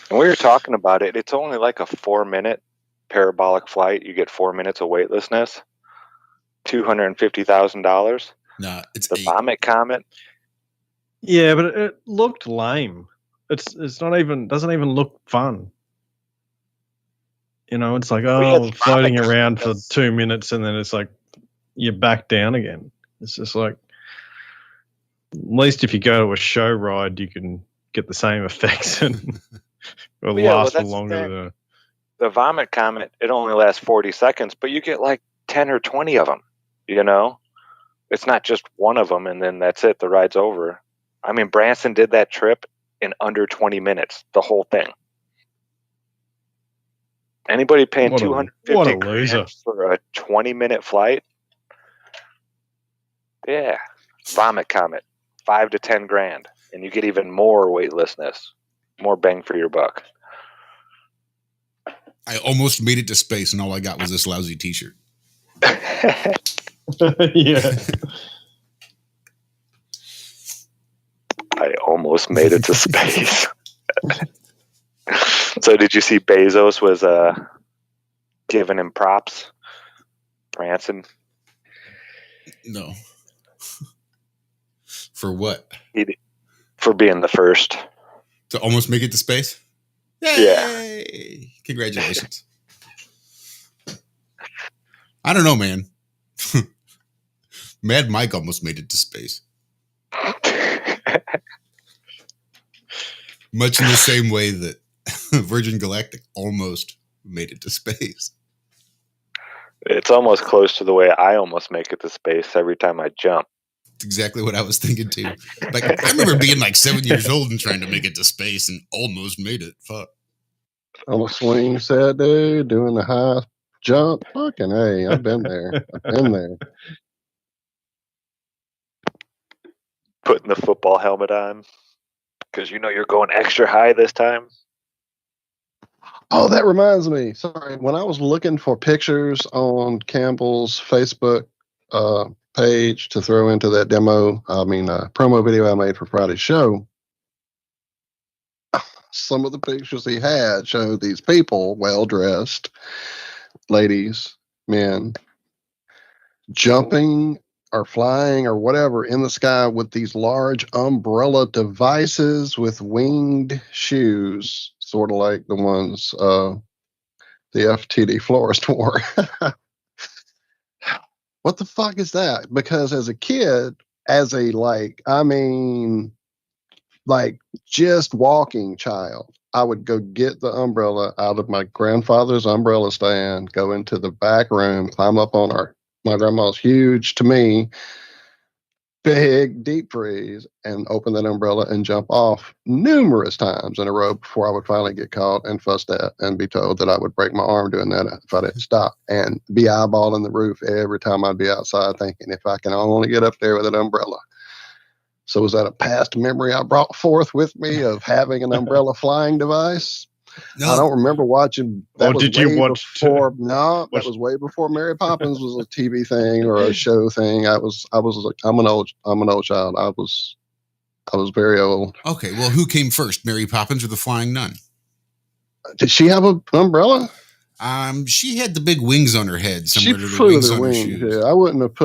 And we were talking about it. It's only like a 4-minute parabolic flight. You get 4 minutes of weightlessness. $250,000. Nah, it's the Vomit Comet. Yeah, but it looked lame. It's not even doesn't even look fun. You know, it's like floating around for 2 minutes and then it's like you're back down again. It's just like, at least if you go to a show ride, you can get the same effects and it'll last for longer. The Vomit Comet, it only lasts 40 seconds, but you get like 10 or 20 of them. You know, it's not just one of them and then that's it. The ride's over. I mean, Branson did that trip in under 20 minutes, the whole thing. Anybody paying $250 for a 20-minute flight? Yeah. Vomit Comet, $5 to $10,000, and you get even more weightlessness, more bang for your buck. I almost made it to space, and all I got was this lousy T-shirt. Yeah. I almost made it to space. So did you see Bezos was giving him props? Branson? No. For what? For being the first. To almost make it to space? Yay! Yeah. Congratulations. I don't know, man. Mad Mike almost made it to space. Much in the same way that Virgin Galactic almost made it to space. It's almost close to the way I almost make it to space every time I jump. That's exactly what I was thinking too. Like, I remember being like 7 years old and trying to make it to space and almost made it. Fuck. On a swing set, dude, doing the high jump. Fucking hey, I've been there. I've been there. Putting the football helmet on because you know you're going extra high this time. Oh, that reminds me. Sorry, when I was looking for pictures on Campbell's Facebook page to throw into that promo video I made for Friday's show, some of the pictures he had showed these people, well-dressed, ladies, men, jumping or flying or whatever in the sky with these large umbrella devices with winged shoes, sort of like the ones the FTD florist wore. What the fuck is that? Because as a kid, as a just walking child, I would go get the umbrella out of my grandfather's umbrella stand, go into the back room, climb up on my grandma's huge, to me, big deep freeze, and open that umbrella and jump off numerous times in a row before I would finally get caught and fussed at and be told that I would break my arm doing that if I didn't stop, and be eyeballing the roof every time I'd be outside thinking, if I can only get up there with an umbrella. So was that a past memory I brought forth with me of having an umbrella flying device? No. I don't remember watching. That was way before Mary Poppins was a TV thing or a show thing. I'm an old child. I was very old. Okay, well, who came first, Mary Poppins or the Flying Nun? Did she have an umbrella? She had the big wings on her head, She similar to the flew with wings her on her wings. shoes. Yeah, I wouldn't have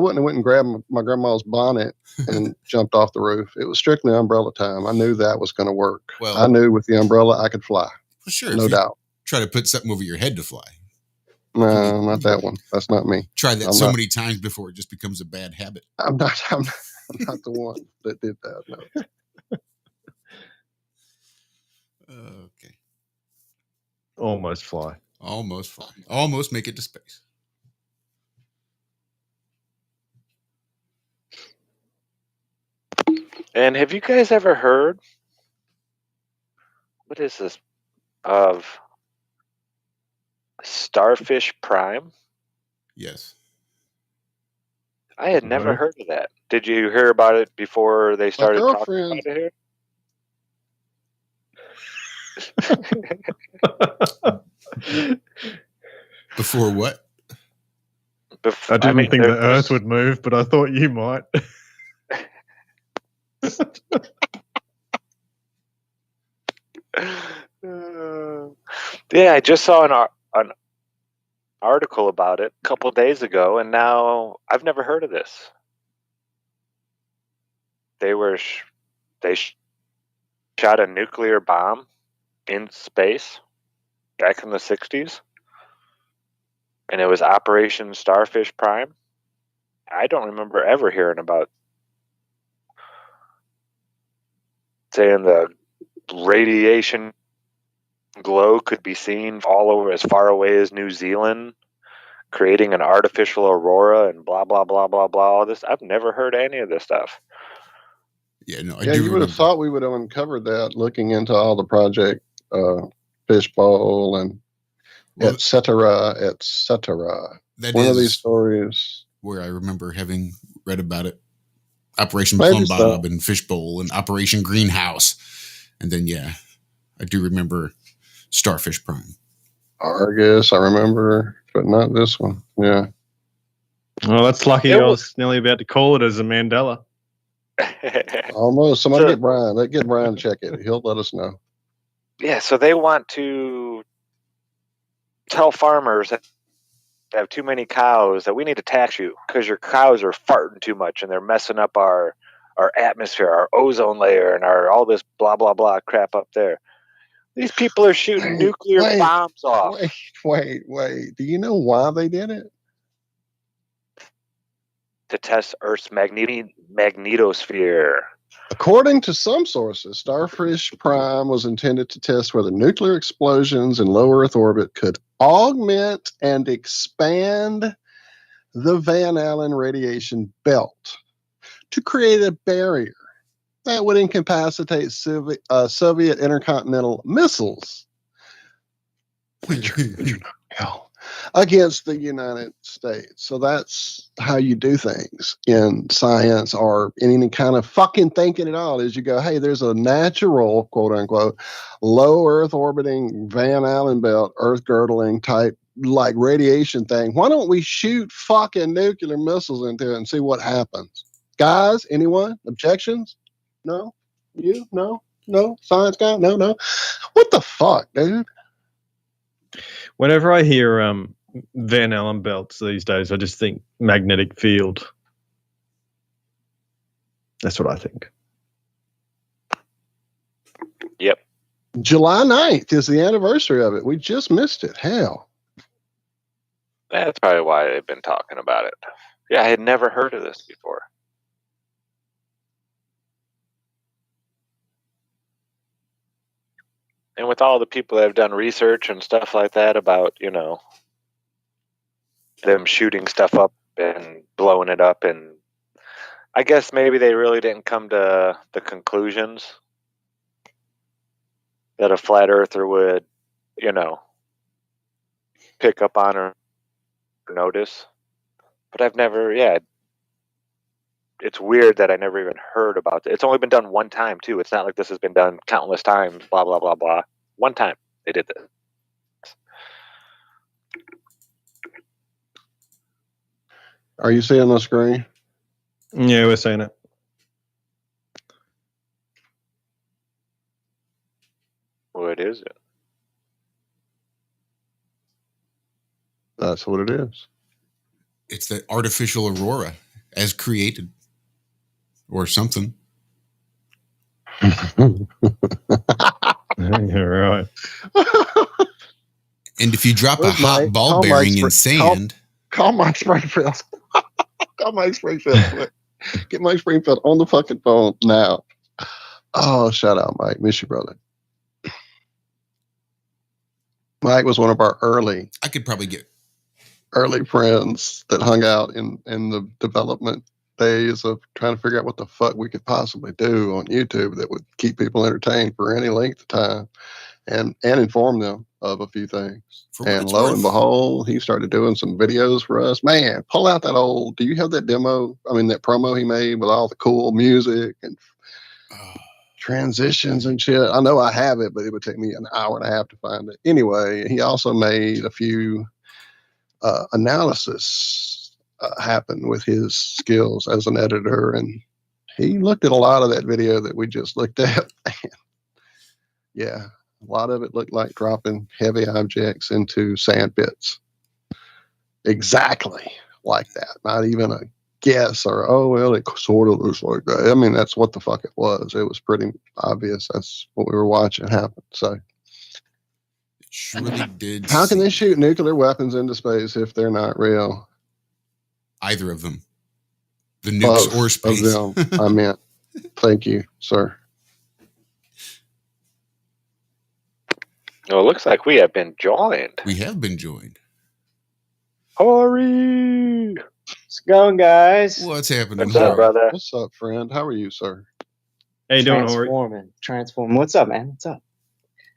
went and grabbed my grandma's bonnet and jumped off the roof. It was strictly umbrella time. I knew that was going to work. Well, I knew with the umbrella I could fly. Well, sure, No doubt. Try to put something over your head to fly. No, not that one. That's not me. Try that many times before it just becomes a bad habit. I'm not the one that did that. No. Okay. Almost fly. Almost fly. Almost make it to space. And have you guys ever heard, what is this, of Starfish Prime? Yes. I had never heard of that. Did you hear about it before they started talking about it here? Before what? I didn't think the Earth would move, but I thought you might. Yeah, I just saw an article about it a couple days ago, and now I've never heard of this. They shot a nuclear bomb in space back in the 60s, and it was Operation Starfish Prime. I don't remember ever hearing about saying the radiation glow could be seen all over as far away as New Zealand, creating an artificial aurora and blah blah blah blah blah. All this, I've never heard any of this stuff. Yeah, no, you would have thought we would have uncovered that looking into all the Project Fishbowl and et cetera, et cetera. One of these stories where I remember having read about it. Operation Plum Bob and Fishbowl and Operation Greenhouse. And then, yeah, I do remember Starfish Prime. Argus, I remember, but not this one. Yeah. Well, that's lucky. I was nearly about to call it as a Mandela. Almost. Somebody get Brian. Get Brian to check it. He'll let us know. Yeah, so they want to tell farmers that have too many cows that we need to tax you because your cows are farting too much and they're messing up our atmosphere, our ozone layer, and our all this blah blah blah crap up there. These people are shooting nuclear bombs off. Wait. Do you know why they did it? To test Earth's magnetosphere. According to some sources, Starfish Prime was intended to test whether nuclear explosions in low Earth orbit could augment and expand the Van Allen radiation belt to create a barrier that would incapacitate Soviet intercontinental missiles against the United States. So that's how you do things in science or in any kind of fucking thinking at all, is you go, hey, there's a natural, quote unquote, low Earth orbiting Van Allen belt, Earth girdling type like radiation thing. Why don't we shoot fucking nuclear missiles into it and see what happens? Guys, anyone? Objections? No? You? No? No? Science guy? No? What the fuck, dude? Whenever I hear Van Allen belts these days, I just think magnetic field. That's what I think. Yep. July 9th is the anniversary of it. We just missed it. Hell. That's probably why they've been talking about it. Yeah, I had never heard of this before. And with all the people that have done research and stuff like that about, them shooting stuff up and blowing it up, and I guess maybe they really didn't come to the conclusions that a flat earther would, pick up on or notice. But I've never, it's weird that I never even heard about it. It's only been done one time, too. It's not like this has been done countless times, blah, blah, blah, blah. One time they did this. Are you seeing the screen? Yeah, we're seeing it. What is it? That's what it is. It's the artificial aurora as created or something. You're right. And if you drop a Look, hot Mike, ball call Mike bearing in Spring- sand, Call Mike Springfield. Call Mike Springfield. Quick. Get Mike Springfield on the fucking phone now. Oh, shout out, Mike. Miss you, brother. Mike was one of our early I could probably get friends that hung out in the development days of trying to figure out what the fuck we could possibly do on YouTube that would keep people entertained for any length of time and inform them of a few things. And lo and behold, he started doing some videos for us. Man, pull out that old, do you have that demo? I mean, that promo he made with all the cool music and transitions and shit. I know I have it, but it would take me an hour and a half to find it. Anyway, he also made a few analysis happen with his skills as an editor, and he looked at a lot of that video that we just looked at. Yeah, a lot of it looked like dropping heavy objects into sand pits. Exactly like that. Not even a guess or, oh, well, it sort of looks like that. I mean, that's what the fuck it was. It was pretty obvious. That's what we were watching happen. So it surely did. How can they shoot nuclear weapons into space if they're not real? Either of them. The nukes Both or space. of them, I meant. Thank you, sir. Oh, it looks like we have been joined. We have been joined. Hurry! What's going, guys? What's happening? What's up, brother? What's up, friend? How are you, sir? How you doing, Ori? Transforming. What's up, man? What's up?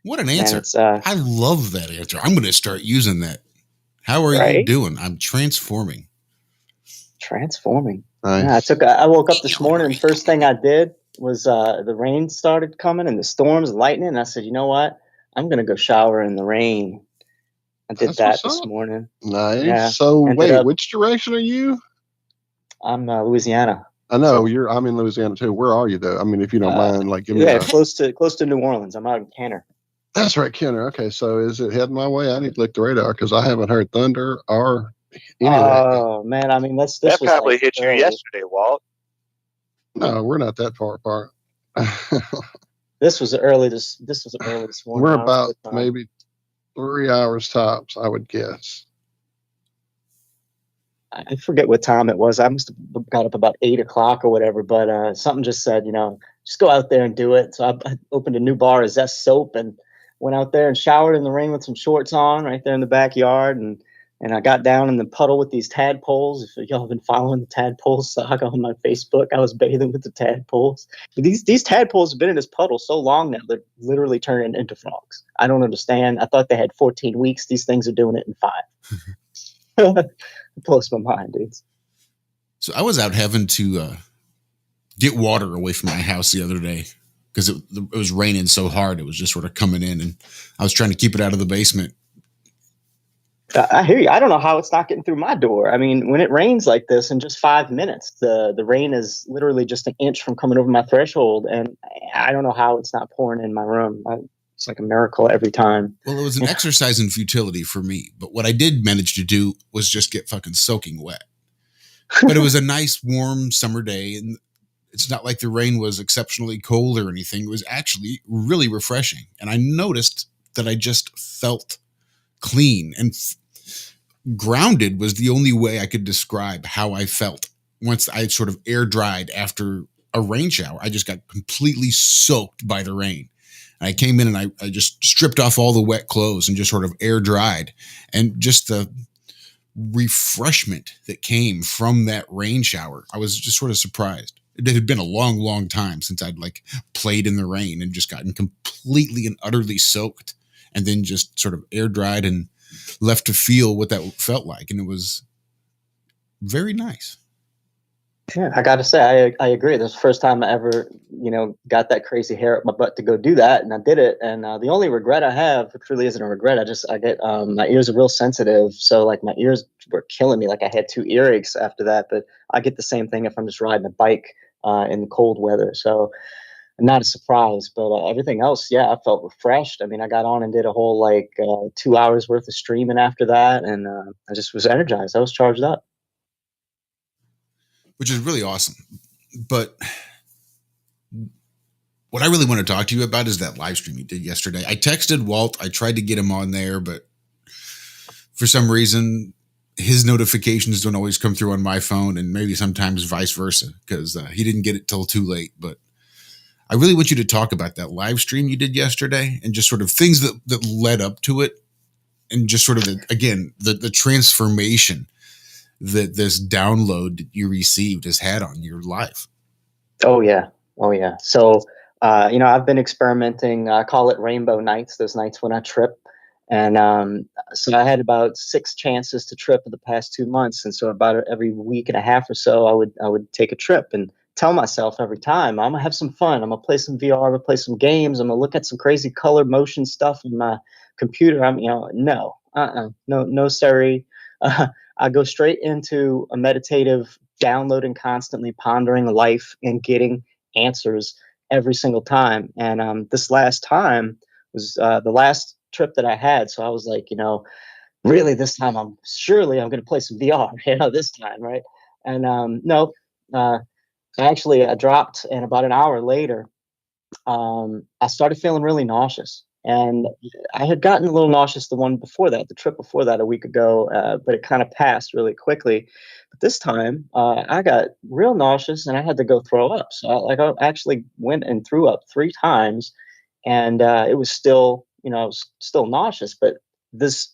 What an answer. Man, I love that answer. I'm going to start using that. How are you doing? I'm transforming. Transforming. Nice. Yeah, I woke up this morning and first thing I did was the rain started coming and the storms, lightning. And I said, you know what? I'm going to go shower in the rain. I did that this morning. Nice. Yeah. So wait, which direction are you? I'm Louisiana. I know I'm in Louisiana too. Where are you though? I mean, if you don't mind, like give me close to New Orleans. I'm out in Kenner. That's right, Kenner. Okay, so is it heading my way? I need to look the radar because I haven't heard thunder or any of that. Oh man, I mean that probably hit you yesterday, Walt. No, we're not that far apart. This was early this morning. We're about maybe 3 hours tops, I would guess. I forget what time it was. I must have got up about 8 o'clock or whatever, but something just said, just go out there and do it. So I opened a new bar of Zest soap and went out there and showered in the rain with some shorts on right there in the backyard. And I got down in the puddle with these tadpoles. If y'all have been following the tadpole saga on my Facebook, I was bathing with the tadpoles. These tadpoles have been in this puddle so long now they're literally turning into frogs. I don't understand. I thought they had 14 weeks. These things are doing it in 5. It blows my mind, dude. So I was out having to get water away from my house the other day because it was raining so hard. It was just sort of coming in, and I was trying to keep it out of the basement. I hear you. I don't know how it's not getting through my door. I mean, when it rains like this in just 5 minutes, the rain is literally just an inch from coming over my threshold, and I don't know how it's not pouring in my room. It's like a miracle every time. Well, it was an exercise in futility for me, but what I did manage to do was just get fucking soaking wet. But it was a nice, warm summer day, and it's not like the rain was exceptionally cold or anything. It was actually really refreshing, and I noticed that I just felt clean and grounded was the only way I could describe how I felt once I sort of air dried after a rain shower. I just got completely soaked by the rain. And I came in and I just stripped off all the wet clothes and just sort of air dried, and just the refreshment that came from that rain shower. I was just sort of surprised. It had been a long, long time since I'd played in the rain and just gotten completely and utterly soaked and then just sort of air dried and left to feel what that felt like. And it was very nice. Yeah, I got to say, I agree. This is the first time I ever, got that crazy hair up my butt to go do that. And I did it. And the only regret I have, which really isn't a regret, I get, my ears are real sensitive. So my ears were killing me. I had 2 earaches after that, but I get the same thing if I'm just riding a bike in the cold weather. So not a surprise. But everything else, yeah, I felt refreshed. I mean, I got on and did a whole 2 hours worth of streaming after that, and I just was energized. I was charged up. Which is really awesome. But what I really want to talk to you about is that live stream you did yesterday. I texted Walt. I tried to get him on there, but for some reason, his notifications don't always come through on my phone, and maybe sometimes vice versa, because he didn't get it till too late. But I really want you to talk about that live stream you did yesterday and just sort of things that led up to it, and just sort of, the transformation that this download that you received has had on your life. Oh yeah. So I've been experimenting. I call it rainbow nights. Those nights when I trip, and so I had about 6 chances to trip in the past 2 months, and so about every week and a half or so, I would take a trip and tell myself every time I'm gonna have some fun. I'm gonna play some VR. I'm gonna play some games. I'm gonna look at some crazy color motion stuff in my computer. No, sorry. I go straight into a meditative, downloading constantly, pondering life, and getting answers every single time. And this last time was the last trip that I had. So I was like, really this time I'm going to play some VR, this time, right? And no, I dropped, and about an hour later, I started feeling really nauseous. And I had gotten a little nauseous the trip before that, a week ago, but it kind of passed really quickly. But this time, I got real nauseous, and I had to go throw up. So I actually went and threw up 3 times, and it was still, still nauseous. But this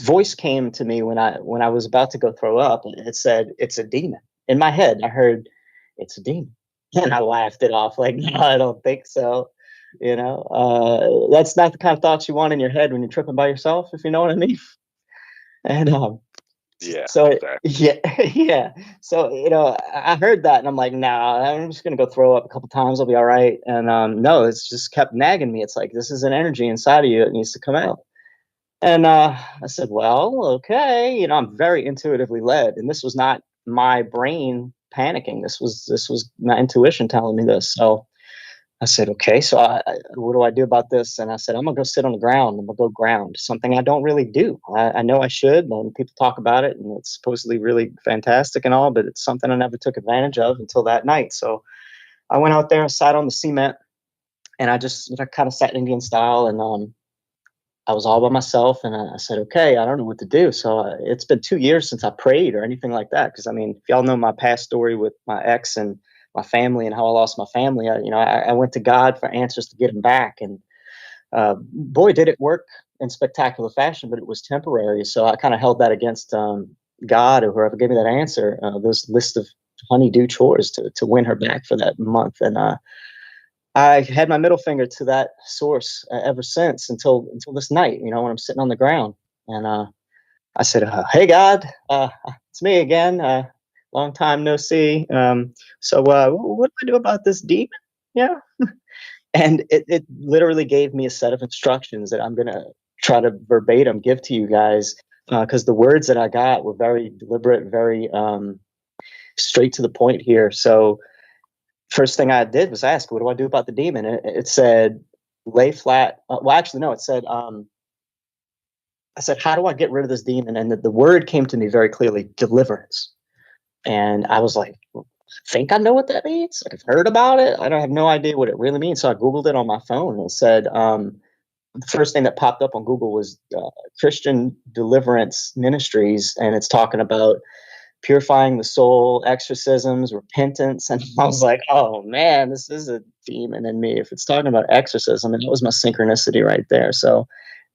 voice came to me when I was about to go throw up, and it said, "It's a demon." In my head, I heard, "It's a demon." And I laughed it off like, no, I don't think so. That's not the kind of thoughts you want in your head when you're tripping by yourself, if you know what I mean. And Yeah. so Exactly. yeah. So I heard that, and I'm like, nah, I'm just gonna go throw up a couple times. I'll be all right. And no, it's just kept nagging me. It's like, this is an energy inside of you that needs to come out. And I said, well, okay. I'm very intuitively led, and this was not my brain panicking. This was my intuition telling me this. So I said, okay, so what do I do about this? And I said, I'm gonna go sit on the ground. I'm gonna go ground, something I don't really do. I know I should, and people talk about it, and it's supposedly really fantastic and all, but it's something I never took advantage of until that night. So I went out there and sat on the cement, and I kind of sat Indian style, and I was all by myself, and I said, okay, I don't know what to do. So it's been 2 years since I prayed or anything like that. Because I mean, if y'all know my past story with my ex and my family and how I lost my family, I went to God for answers to get them back, and boy, did it work in spectacular fashion. But it was temporary, so I kind of held that against God or whoever gave me that answer. Those list of honeydew chores to win her back for that month, and I had my middle finger to that source ever since until this night. When I'm sitting on the ground, and I said, "Hey God, it's me again. Long time no see. So what do I do about this demon?" Yeah, and it literally gave me a set of instructions that I'm gonna try to verbatim give to you guys, because the words that I got were very deliberate, very straight to the point here. So first thing I did was ask, what do I do about the demon? And it said, lay flat. Well, actually, no, it said, I said, how do I get rid of this demon? And the word came to me very clearly, deliverance. And I was like, I think I know what that means. Like, I've heard about it. I don't have no idea what it really means. So I Googled it on my phone, and it said, the first thing that popped up on Google was Christian Deliverance Ministries. And it's talking about purifying the soul, exorcisms, repentance. And I was like, oh man, this is a demon in me. If it's talking about exorcism, and that was my synchronicity right there. So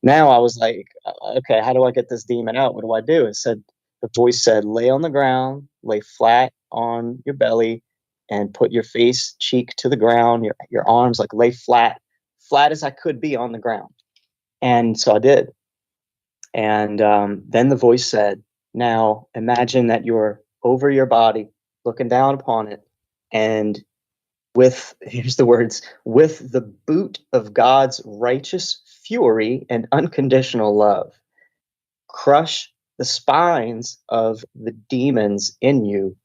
now I was like, okay, how do I get this demon out? What do I do? The voice said, lay on the ground, lay flat on your belly, and put your face cheek to the ground, your arms, like lay flat as I could be on the ground. And so I did. And then the voice said, now imagine that you're over your body, looking down upon it, and here's the words, with the boot of God's righteous fury and unconditional love, crush the spines of the demons in you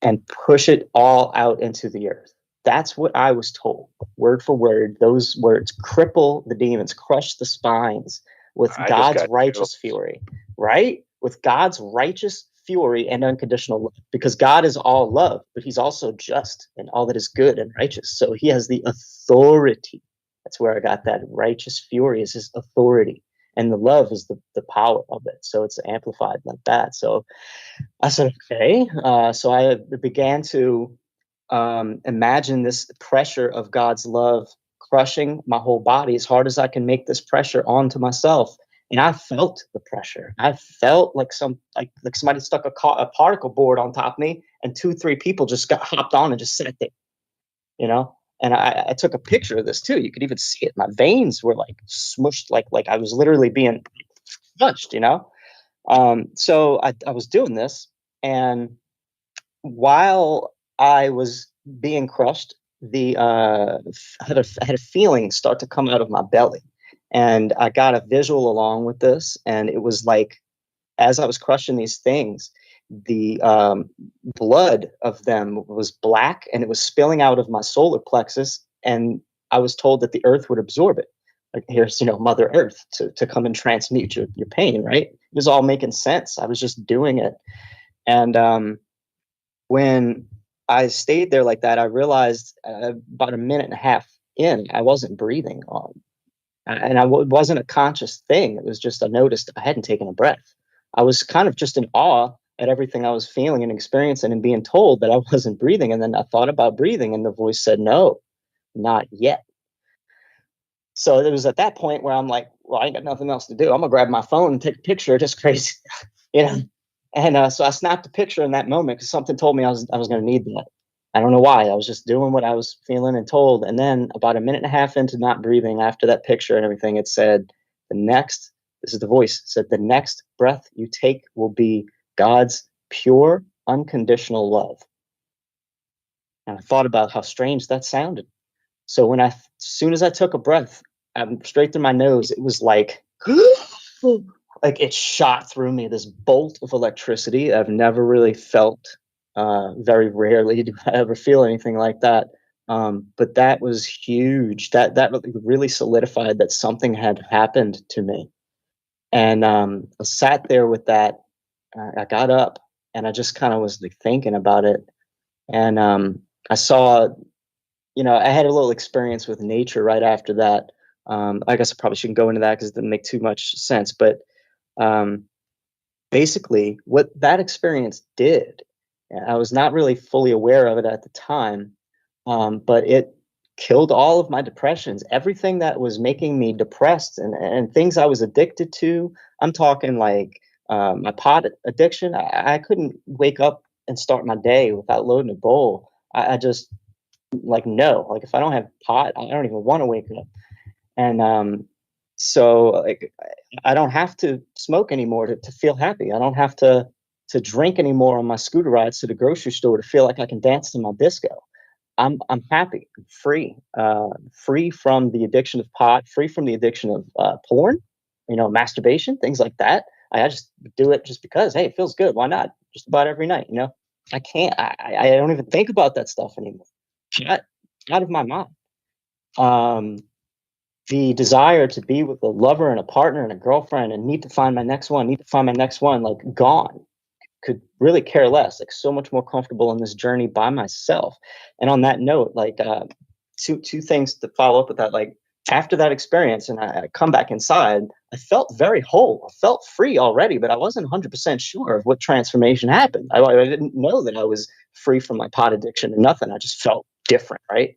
and push it all out into the earth. That's what I was told, word for word. Those words: cripple the demons, crush the spines with I just God's got righteous fury, right? With God's righteous fury and unconditional love, because God is all love, but he's also just and all that is good and righteous. So he has the authority. That's where I got that righteous fury is his authority. And the love is the power of it. So it's amplified like that. So I said, okay. So I began to imagine this pressure of God's love crushing my whole body as hard as I can make this pressure onto myself. And I felt the pressure. I felt like somebody stuck a particle board on top of me, and 2-3 people just got hopped on and just sat there, you know. And I took a picture of this too. You could even see it. My veins were like smushed, like I was literally being crushed, you know. So I was doing this, and while I was being crushed, I had a feeling start to come out of my belly, and I got a visual along with this, and it was like as I was crushing these things, the blood of them was black, and it was spilling out of my solar plexus, and I was told that the earth would absorb it. Like, here's, Mother Earth to come and transmute your pain, right? It was all making sense. I was just doing it. And when I stayed there like that, I realized about a minute and a half in, I wasn't breathing. And it wasn't a conscious thing. It was just I noticed I hadn't taken a breath. I was kind of just in awe at everything I was feeling and experiencing and being told that I wasn't breathing. And then I thought about breathing, and the voice said, no, not yet. So it was at that point where I'm like, well, I ain't got nothing else to do. I'm going to grab my phone and take a picture. Just crazy, you know? And so I snapped a picture in that moment because something told me I was going to need that. I don't know why. I was just doing what I was feeling and told. And then about a minute and a half into not breathing, after that picture and everything, it said, this is the voice, said, the next breath you take will be God's pure, unconditional love. And I thought about how strange that sounded. So as soon as I took a breath, straight through my nose, it was like, like it shot through me, this bolt of electricity. I've never really felt, very rarely do I ever feel anything like that. But that was huge. That really solidified that something had happened to me. And I sat there with that. I got up and I just kind of was like thinking about it. And I saw, I had a little experience with nature right after that. I guess I probably shouldn't go into that because it didn't make too much sense. But basically, what that experience did, I was not really fully aware of it at the time, but it killed all of my depressions. Everything that was making me depressed and things I was addicted to. I'm talking like my pot addiction. I couldn't wake up and start my day without loading a bowl. I just like no, like if I don't have pot, I don't even want to wake up. And so like I don't have to smoke anymore to feel happy. I don't have to drink anymore on my scooter rides to the grocery store to feel like I can dance to my disco. I'm happy. I'm free. Free from the addiction of pot, free from the addiction of porn, masturbation, things like that. I just do it just because, hey, it feels good. Why not? Just about every night, I can't. I don't even think about that stuff anymore. Out of my mind. The desire to be with a lover and a partner and a girlfriend and need to find my next one, like gone. Could really care less, like so much more comfortable in this journey by myself. And on that note, like two things to follow up with that, like after that experience and I come back inside, I felt very whole. I felt free already, but I wasn't 100% sure of what transformation happened. I didn't know that I was free from my pot addiction or nothing. I just felt different, right?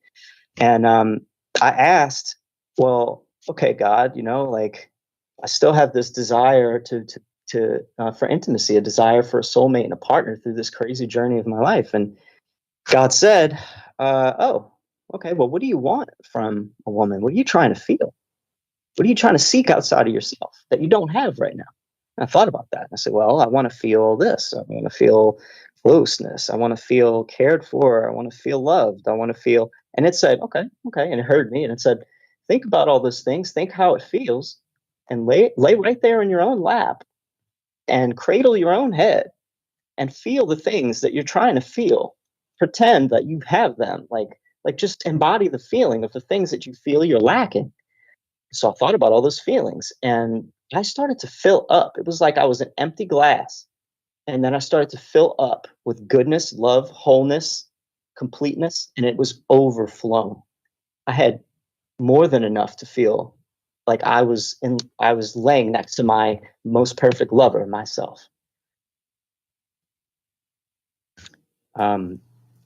And I asked, well, okay, God, like I still have this desire for intimacy, a desire for a soulmate and a partner through this crazy journey of my life. And God said, oh, okay, well, what do you want from a woman? What are you trying to feel? What are you trying to seek outside of yourself that you don't have right now? And I thought about that. I said, well, I want to feel this. I want to feel closeness. I want to feel cared for. I want to feel loved. I want to feel, and it said, okay. And it heard me and it said, think about all those things. Think how it feels and lay right there in your own lap and cradle your own head and feel the things that you're trying to feel. Pretend that you have them. Like Like, just embody the feeling of the things that you feel you're lacking. So I thought about all those feelings, and I started to fill up. It was like I was an empty glass. And then I started to fill up with goodness, love, wholeness, completeness, and it was overflowing. I had more than enough to feel like I was laying next to my most perfect lover, myself.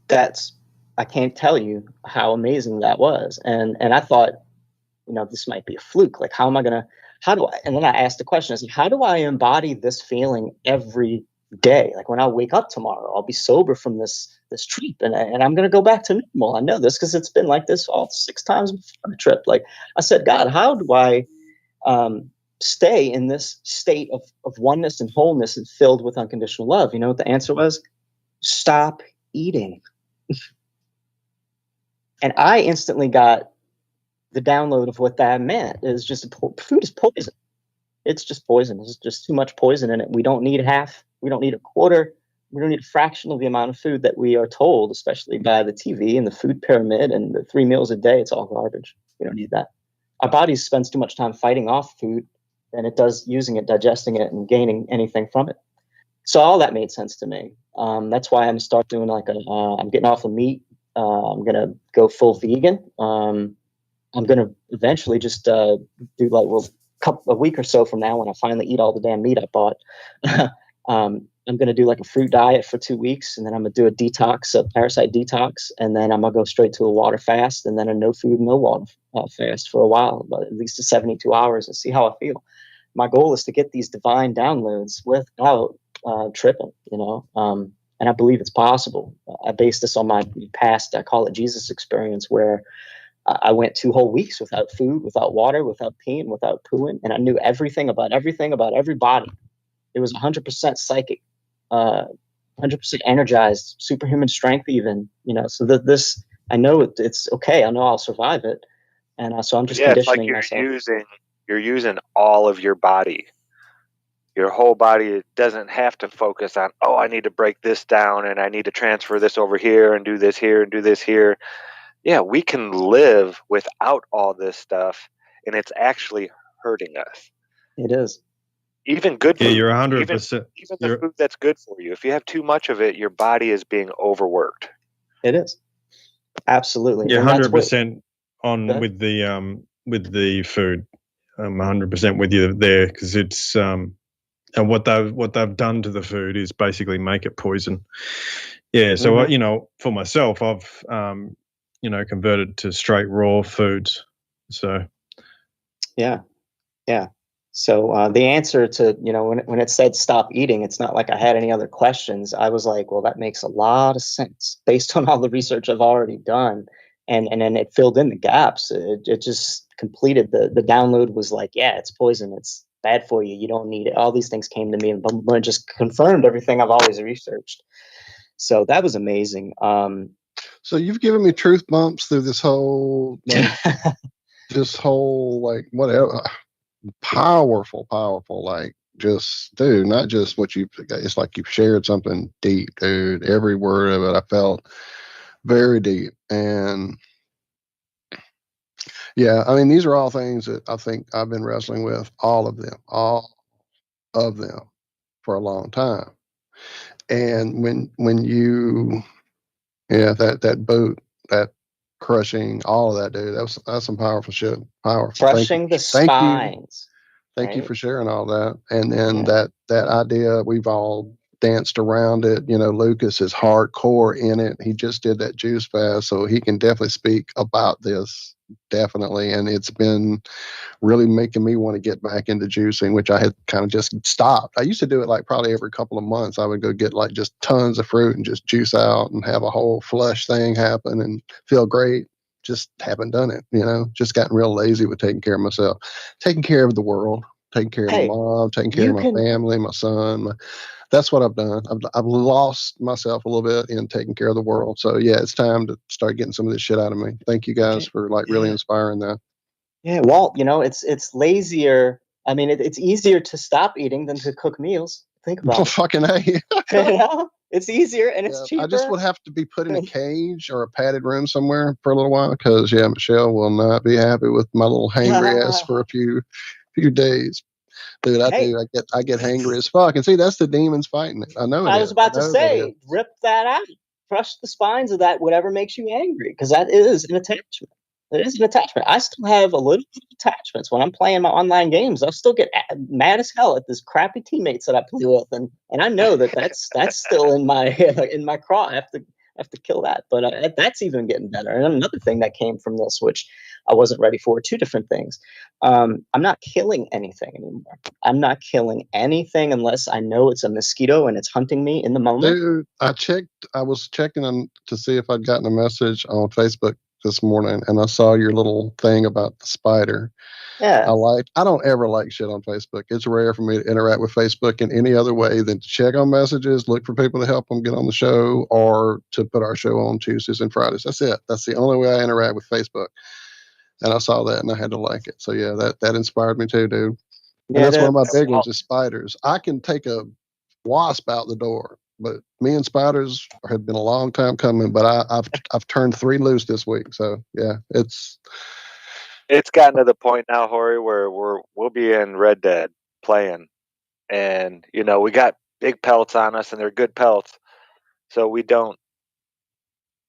That's, I can't tell you how amazing that was. And I thought, this might be a fluke. Like, and then I asked the question, I said, how do I embody this feeling every day? Like, when I wake up tomorrow, I'll be sober from this trip, and I'm going to go back to normal. I know this because it's been like this all 6 times before the trip. Like, I said, God, how do I stay in this state of oneness and wholeness and filled with unconditional love? You know what the answer was? Stop eating. And I instantly got the download of what that meant. Is just food is poison. It's just poison. There's just too much poison in it. We don't need half. We don't need a quarter. We don't need a fraction of the amount of food that we are told, especially by the TV and the food pyramid and the 3 meals a day. It's all garbage. We don't need that. Our body spends too much time fighting off food than it does using it, digesting it, and gaining anything from it. So all that made sense to me. That's why I'm start doing I'm getting off of meat. I'm gonna go full vegan. I'm gonna eventually just do a week or so from now, when I finally eat all the damn meat I bought. I'm gonna do like a fruit diet for 2 weeks, and then I'm gonna do a parasite detox, and then I'm gonna go straight to a water fast, and then a no food, no water fast for a while, but at least 72 hours, and see how I feel. My goal is to get these divine downloads without tripping, and I believe it's possible. I base this on my past, I call it Jesus experience, where I went 2 whole weeks without food, without water, without peeing, without pooing, and I knew everything about everybody. It was 100% psychic, 100% energized, superhuman strength, even. So this, I know it's okay. I know I'll survive it, and so I'm just conditioning myself. You're using all of your body. Your whole body doesn't have to focus on, I need to break this down, and I need to transfer this over here, and do this here, and do this here. Yeah, we can live without all this stuff, and it's actually hurting us. It is. Even good food. Yeah, you're 100%. Even the food that's good for you. If you have too much of it, your body is being overworked. It is. Absolutely. Yeah, 100% with the food. I'm 100% with you there, because it's and what they've done to the food is basically make it poison. Yeah. So for myself, I've converted to straight raw foods. So yeah. So the answer to, when it said stop eating, it's not like I had any other questions. I was like, well, that makes a lot of sense based on all the research I've already done. And then it filled in the gaps. It just completed the download was like, yeah, it's poison. It's bad for you. You don't need it. All these things came to me and just confirmed everything I've always researched. So that was amazing. So you've given me truth bumps through this whole, whatever. Powerful, like, just, dude, not just what it's like you've shared something deep, dude. Every word of it I felt very deep. And yeah, I mean, these are all things that I think I've been wrestling with, all of them for a long time. And when you, that boat, that crushing, all of that, dude, that's some powerful shit. Powerful. Crushing the spines. Thank you for sharing all that. And then that idea, we've all danced around it. Lucas is hardcore in it. He just did that juice fast, so he can definitely speak about this, definitely. And it's been really making me want to get back into juicing, which I had kind of just stopped. I used to do it like probably every couple of months. I would go get like just tons of fruit and just juice out and have a whole flush thing happen and feel great. Just haven't done it, just gotten real lazy with taking care of myself, taking care of the world, taking care of my mom, taking care of my family, my son. That's what I've done. I've lost myself a little bit in taking care of the world. So yeah, it's time to start getting some of this shit out of me. Thank you guys for really inspiring that. Yeah, Walt, it's lazier. I mean, it's easier to stop eating than to cook meals. Think about it. Fucking A. It's easier and it's cheaper. I just would have to be put in a cage or a padded room somewhere for a little while because, Michelle will not be happy with my little hangry ass for a few days. Dude, I do. I get hangry as fuck. And see, that's the demons fighting it. I know it is. I was about to say, rip that out. Crush the spines of that, whatever makes you angry, because that is an attachment. It is an attachment. I still have a little bit of attachments when I'm playing my online games. I'll still get mad as hell at this crappy teammates that I play with, and I know that's still in my craw. I have to kill that, but that's even getting better. And another thing that came from this, which I wasn't ready for, two different things. I'm not killing anything anymore. I'm not killing anything unless I know it's a mosquito and it's hunting me in the moment. Dude, I was checking to see if I'd gotten a message on Facebook this morning, and I saw your little thing about the spider. Yeah. I don't ever like shit on Facebook. It's rare for me to interact with Facebook in any other way than to check on messages, look for people to help them get on the show, or to put our show on Tuesdays and Fridays. That's it. That's the only way I interact with Facebook. And I saw that and I had to like it. So yeah, that inspired me too, dude. And that's one of my big ones is spiders. I can take a wasp out the door, but me and spiders have been a long time coming. But I've turned 3 loose this week. So yeah, it's gotten to the point now, Hori, where we'll be in Red Dead playing, and we got big pelts on us, and they're good pelts, so we don't,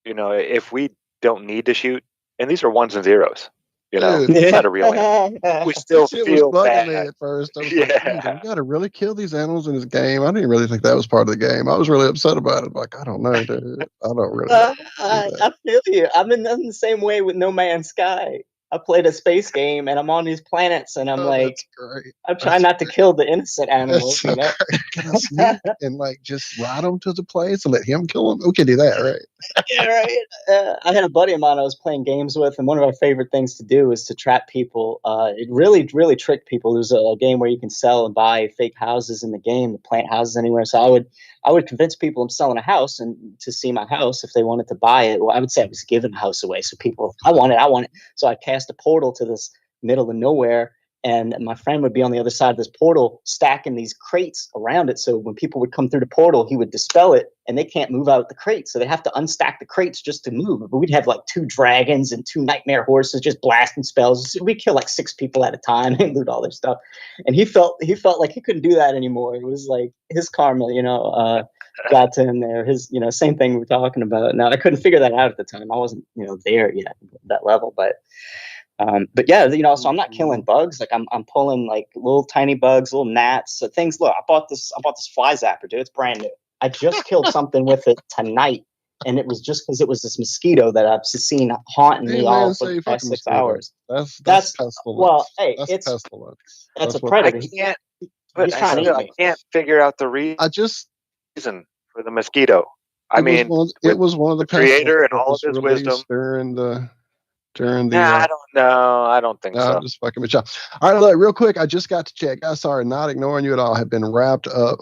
if we don't need to shoot, and these are ones and zeros, it's not a real animal. We still feel was bugging bad. me at first. I was like, "Dude, we got to really kill these animals in this game." I didn't really think that was part of the game. I was really upset about it. Like, I don't know, dude. I don't really. I feel you. I'm in the same way with No Man's Sky. I played a space game and I'm on these planets and I'm like, I'm trying not to kill the innocent animals. Can I sneak and just ride them to the place and let him kill them? We can do that, right? Yeah, right. I had a buddy of mine I was playing games with, and one of our favorite things to do is to trap people. It really, really tricked people. There's a game where you can sell and buy fake houses in the game, to plant houses anywhere. So I would convince people I'm selling a house and to see my house if they wanted to buy it. Well, I would say I was giving a house away. So people, I want it. So I cast a portal to this middle of nowhere. And my friend would be on the other side of this portal stacking these crates around it. So when people would come through the portal, he would dispel it and they can't move out the crates. So they have to unstack the crates just to move. But we'd have 2 dragons and 2 nightmare horses just blasting spells. We kill 6 people at a time and loot all their stuff. And he felt like he couldn't do that anymore. It was like his karma, got to him there. His, same thing we're talking about. Now I couldn't figure that out at the time. I wasn't, there yet at that level, but yeah, so I'm not killing bugs. I'm pulling little tiny bugs, little gnats, things. Look, I bought this fly zapper, dude. It's brand new. I just killed something with it tonight, and it was just because it was this mosquito that I've seen haunting me all for the past 6 hours. That's pestilence. Well, hey, that's pestilence. That's a predator. I can't figure out the reason for the mosquito. It was one of the creator and all of his wisdom during the. I don't know. I don't think so. I'm just fucking with y'all. All right, look, real quick. I just got to check. Sorry, not ignoring you at all. Have been wrapped up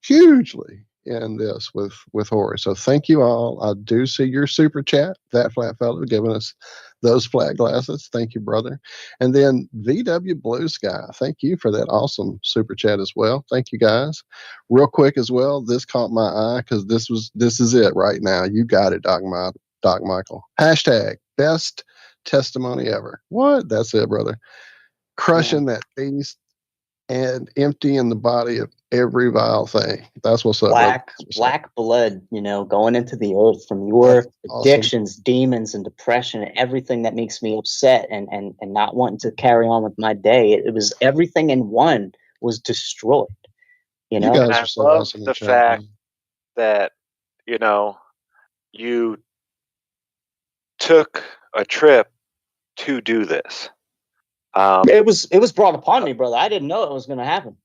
hugely in this with Hori. So thank you all. I do see your super chat. That flat fellow giving us those flat glasses. Thank you, brother. And then VW Blue Sky. Thank you for that awesome super chat as well. Thank you guys. Real quick as well. This caught my eye because this is it right now. You got it, Doc Michael. Hashtag best testimony ever. What? That's it, brother. Crushing that beast and emptying the body of every vile thing. That's what's up. Black blood, going into the earth from your addictions, demons, and depression, and everything that makes me upset and not wanting to carry on with my day. It was everything in one was destroyed. You guys and I love awesome the fact that you took a trip to do this. It was brought upon me, brother. I didn't know it was going to happen.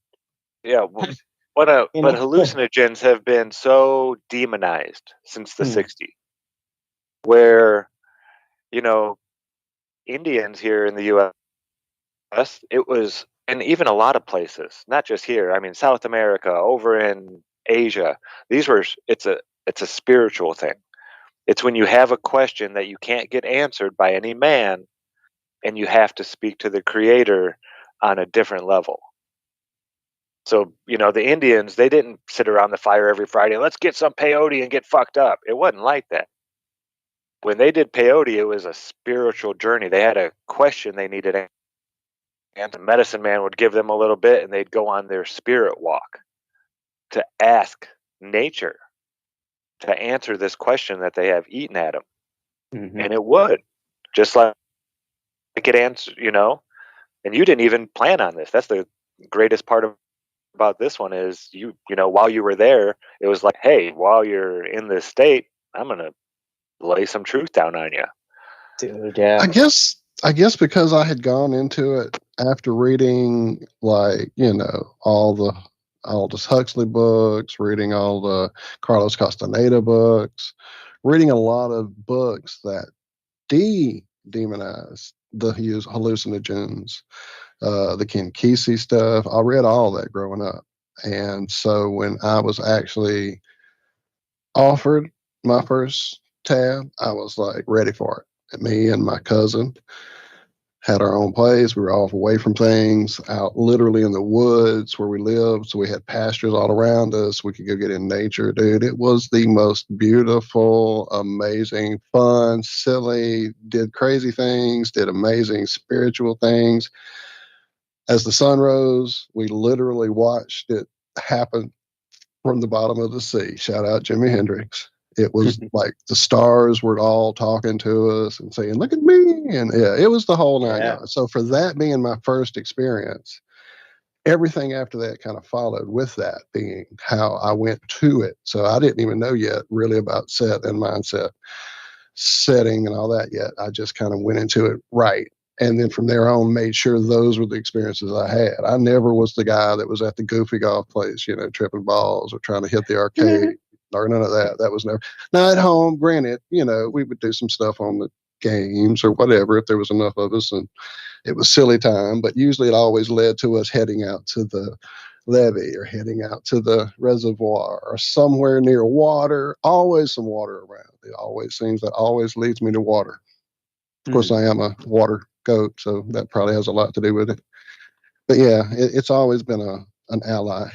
Yeah, but hallucinogens have been so demonized since the 60s, where Indians here in the U.S. it was, and even a lot of places, not just here. South America, over in Asia. It's a spiritual thing. It's when you have a question that you can't get answered by any man, and you have to speak to the Creator on a different level. So, the Indians, they didn't sit around the fire every Friday, let's get some peyote and get fucked up. It wasn't like that. When they did peyote, it was a spiritual journey. They had a question they needed, and the medicine man would give them a little bit, and they'd go on their spirit walk to ask nature to answer this question that they have eaten at them. And it would, just like it answer, and you didn't even plan on this. That's the greatest part about this one is while you were there, it was like, hey, while you're in this state, I'm going to lay some truth down on you. Dude, yeah. I guess because I had gone into it after reading all the Aldous Huxley books, reading all the Carlos Castaneda books, reading a lot of books that demonize the hallucinogens, the Ken Kesey stuff. I read all that growing up. And so when I was actually offered my first tab, I was like ready for it. And me and my cousin had our own place. We were off away from things, out literally in the woods where we lived. So we had pastures all around us. We could go get in nature, dude. It was the most beautiful, amazing, fun, silly, did crazy things, did amazing spiritual things. As the sun rose, we literally watched it happen from the bottom of the sea. Shout out Jimi Hendrix. It was like the stars were all talking to us and saying, look at me. And yeah, it was the whole nine yards. So for that being my first experience, everything after that kind of followed with that being how I went to it. So I didn't even know yet really about set and mindset setting and all that yet. I just kind of went into it right. And then from there on, made sure those were the experiences I had. I never was the guy that was at the goofy golf place, tripping balls or trying to hit the arcade or none of that. That was never. Now at home, granted, we would do some stuff on the games or whatever if there was enough of us, and it was silly time. But usually it always led to us heading out to the levee or heading out to the reservoir or somewhere near water. Always some water around. It always seems that always leads me to water. Of course, I am a water goat, so that probably has a lot to do with it. But yeah, it's always been an ally.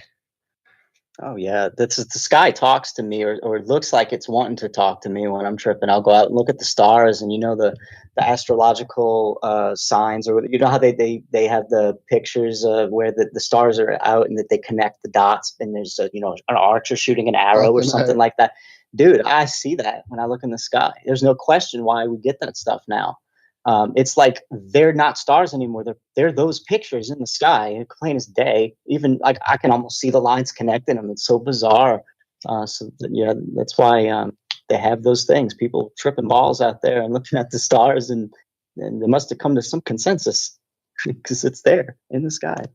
Oh yeah, the sky talks to me, or it looks like it's wanting to talk to me when I'm tripping. I'll go out and look at the stars, and the astrological signs, or how they have the pictures of where the stars are out and that they connect the dots, and there's an archer shooting an arrow or something like that. Dude, I see that when I look in the sky. There's no question why we get that stuff now. It's like they're not stars anymore. They're those pictures in the sky, plain as day. Even like I can almost see the lines connecting them. It's so bizarre. That's why they have those things. People tripping balls out there and looking at the stars, and they must have come to some consensus because it's there in the sky.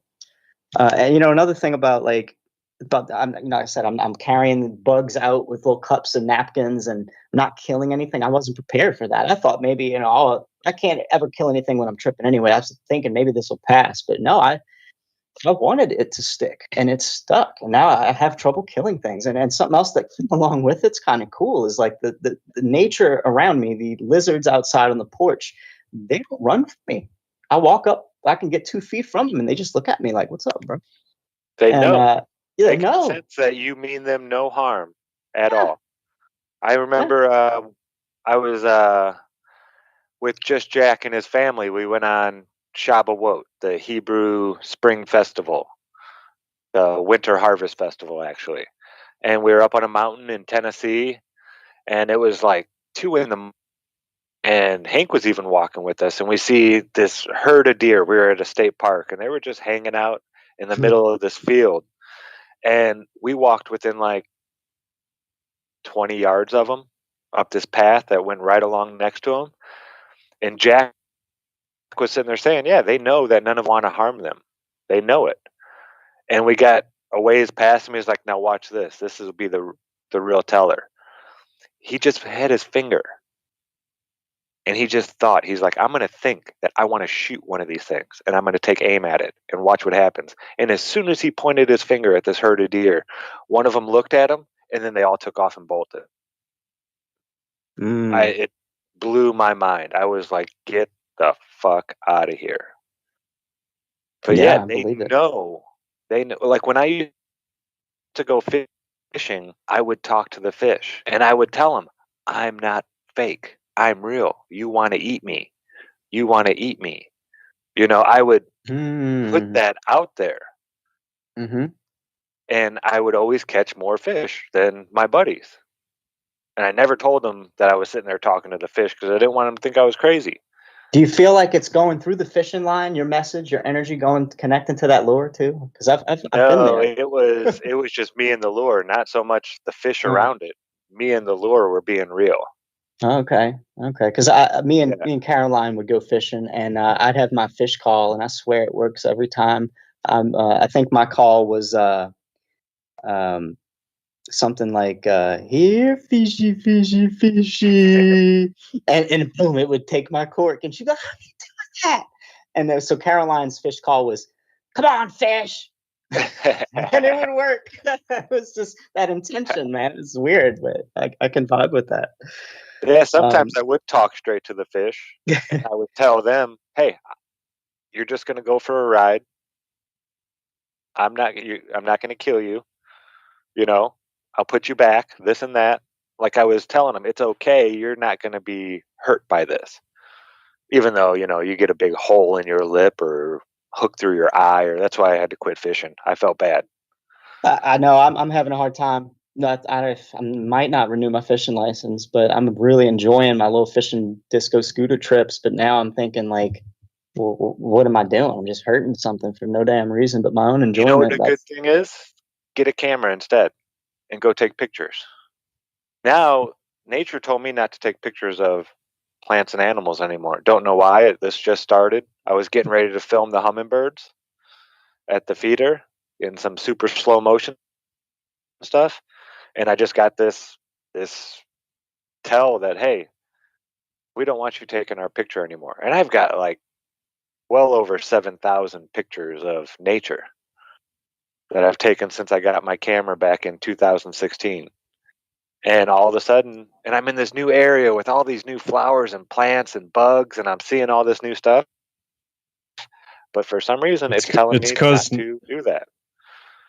And another thing about I said I'm carrying bugs out with little cups and napkins and not killing anything. I wasn't prepared for that. I thought maybe I can't ever kill anything when I'm tripping anyway. I was thinking maybe this will pass, but no, I wanted it to stick, and it's stuck. And now I have trouble killing things. And something else that came along with it's kind of cool is like the nature around me. The lizards outside on the porch, they don't run from me. I walk up, I can get 2 feet from them, and they just look at me like, "What's up, bro?" They And, know. they can know. sense that you mean them no harm at all. I remember I was with just Jack and his family. We went on Shavuot, the Hebrew Spring Festival, the Winter Harvest Festival, actually. And we were up on a mountain in Tennessee, and it was like 2 in the morning. And Hank was even walking with us, and we see this herd of deer. We were at a state park, and they were just hanging out in the middle of this field. And we walked within like 20 yards of them up this path that went right along next to them. And Jack was sitting there saying, yeah, they know that none of them want to harm them. They know it. And we got a ways past him. He was like, now watch this. This will be the real teller. He just had his finger. And he just thought, he's like, I'm going to think that I want to shoot one of these things, and I'm going to take aim at it and watch what happens. And as soon as he pointed his finger at this herd of deer, one of them looked at him, and then they all took off and bolted. It blew my mind. I was like, get the fuck out of here. But yeah, they know They know, like when I used to go fishing, I would talk to the fish and I would tell them, I'm not fake. I'm real. You want to eat me. You want to eat me. I would put that out there. Mm-hmm. And I would always catch more fish than my buddies. And I never told them that I was sitting there talking to the fish because I didn't want them to think I was crazy. Do you feel like it's going through the fishing line, your message, your energy connecting to that lure too? Because I've been No, there. it was just me and the lure, not so much the fish around it. Me and the lure were being real. Okay. Because me and Caroline would go fishing, and I'd have my fish call, and I swear it works every time. I think my call was something like "Here, fishy, fishy, fishy," and boom, it would take my cork, and she'd go, "How are you doing that?" And then, so Caroline's fish call was, "Come on, fish." And it would work. It was just that intention, man. It's weird, but I can vibe with that. Yeah, sometimes I would talk straight to the fish. And I would tell them, "Hey, you're just going to go for a ride. I'm not going to kill you. I'll put you back, this and that." Like I was telling them, it's okay. You're not going to be hurt by this. Even though, you get a big hole in your lip or hook through your eye, or that's why I had to quit fishing. I felt bad. I know I'm having a hard time. I might not renew my fishing license, but I'm really enjoying my little fishing disco scooter trips. But now I'm thinking like, well, what am I doing? I'm just hurting something for no damn reason, but my own You know what enjoyment. a good thing is? Get a camera instead and go take pictures. Now, nature told me not to take pictures of plants and animals anymore. Don't know why. This just started. I was getting ready to film the hummingbirds at the feeder in some super slow motion stuff, and I just got this tell that, hey, we don't want you taking our picture anymore. And I've got like well over 7,000 pictures of nature that I've taken since I got my camera back in 2016. And all of a sudden, and I'm in this new area with all these new flowers and plants and bugs, and I'm seeing all this new stuff. But for some reason, it's telling me not to do that.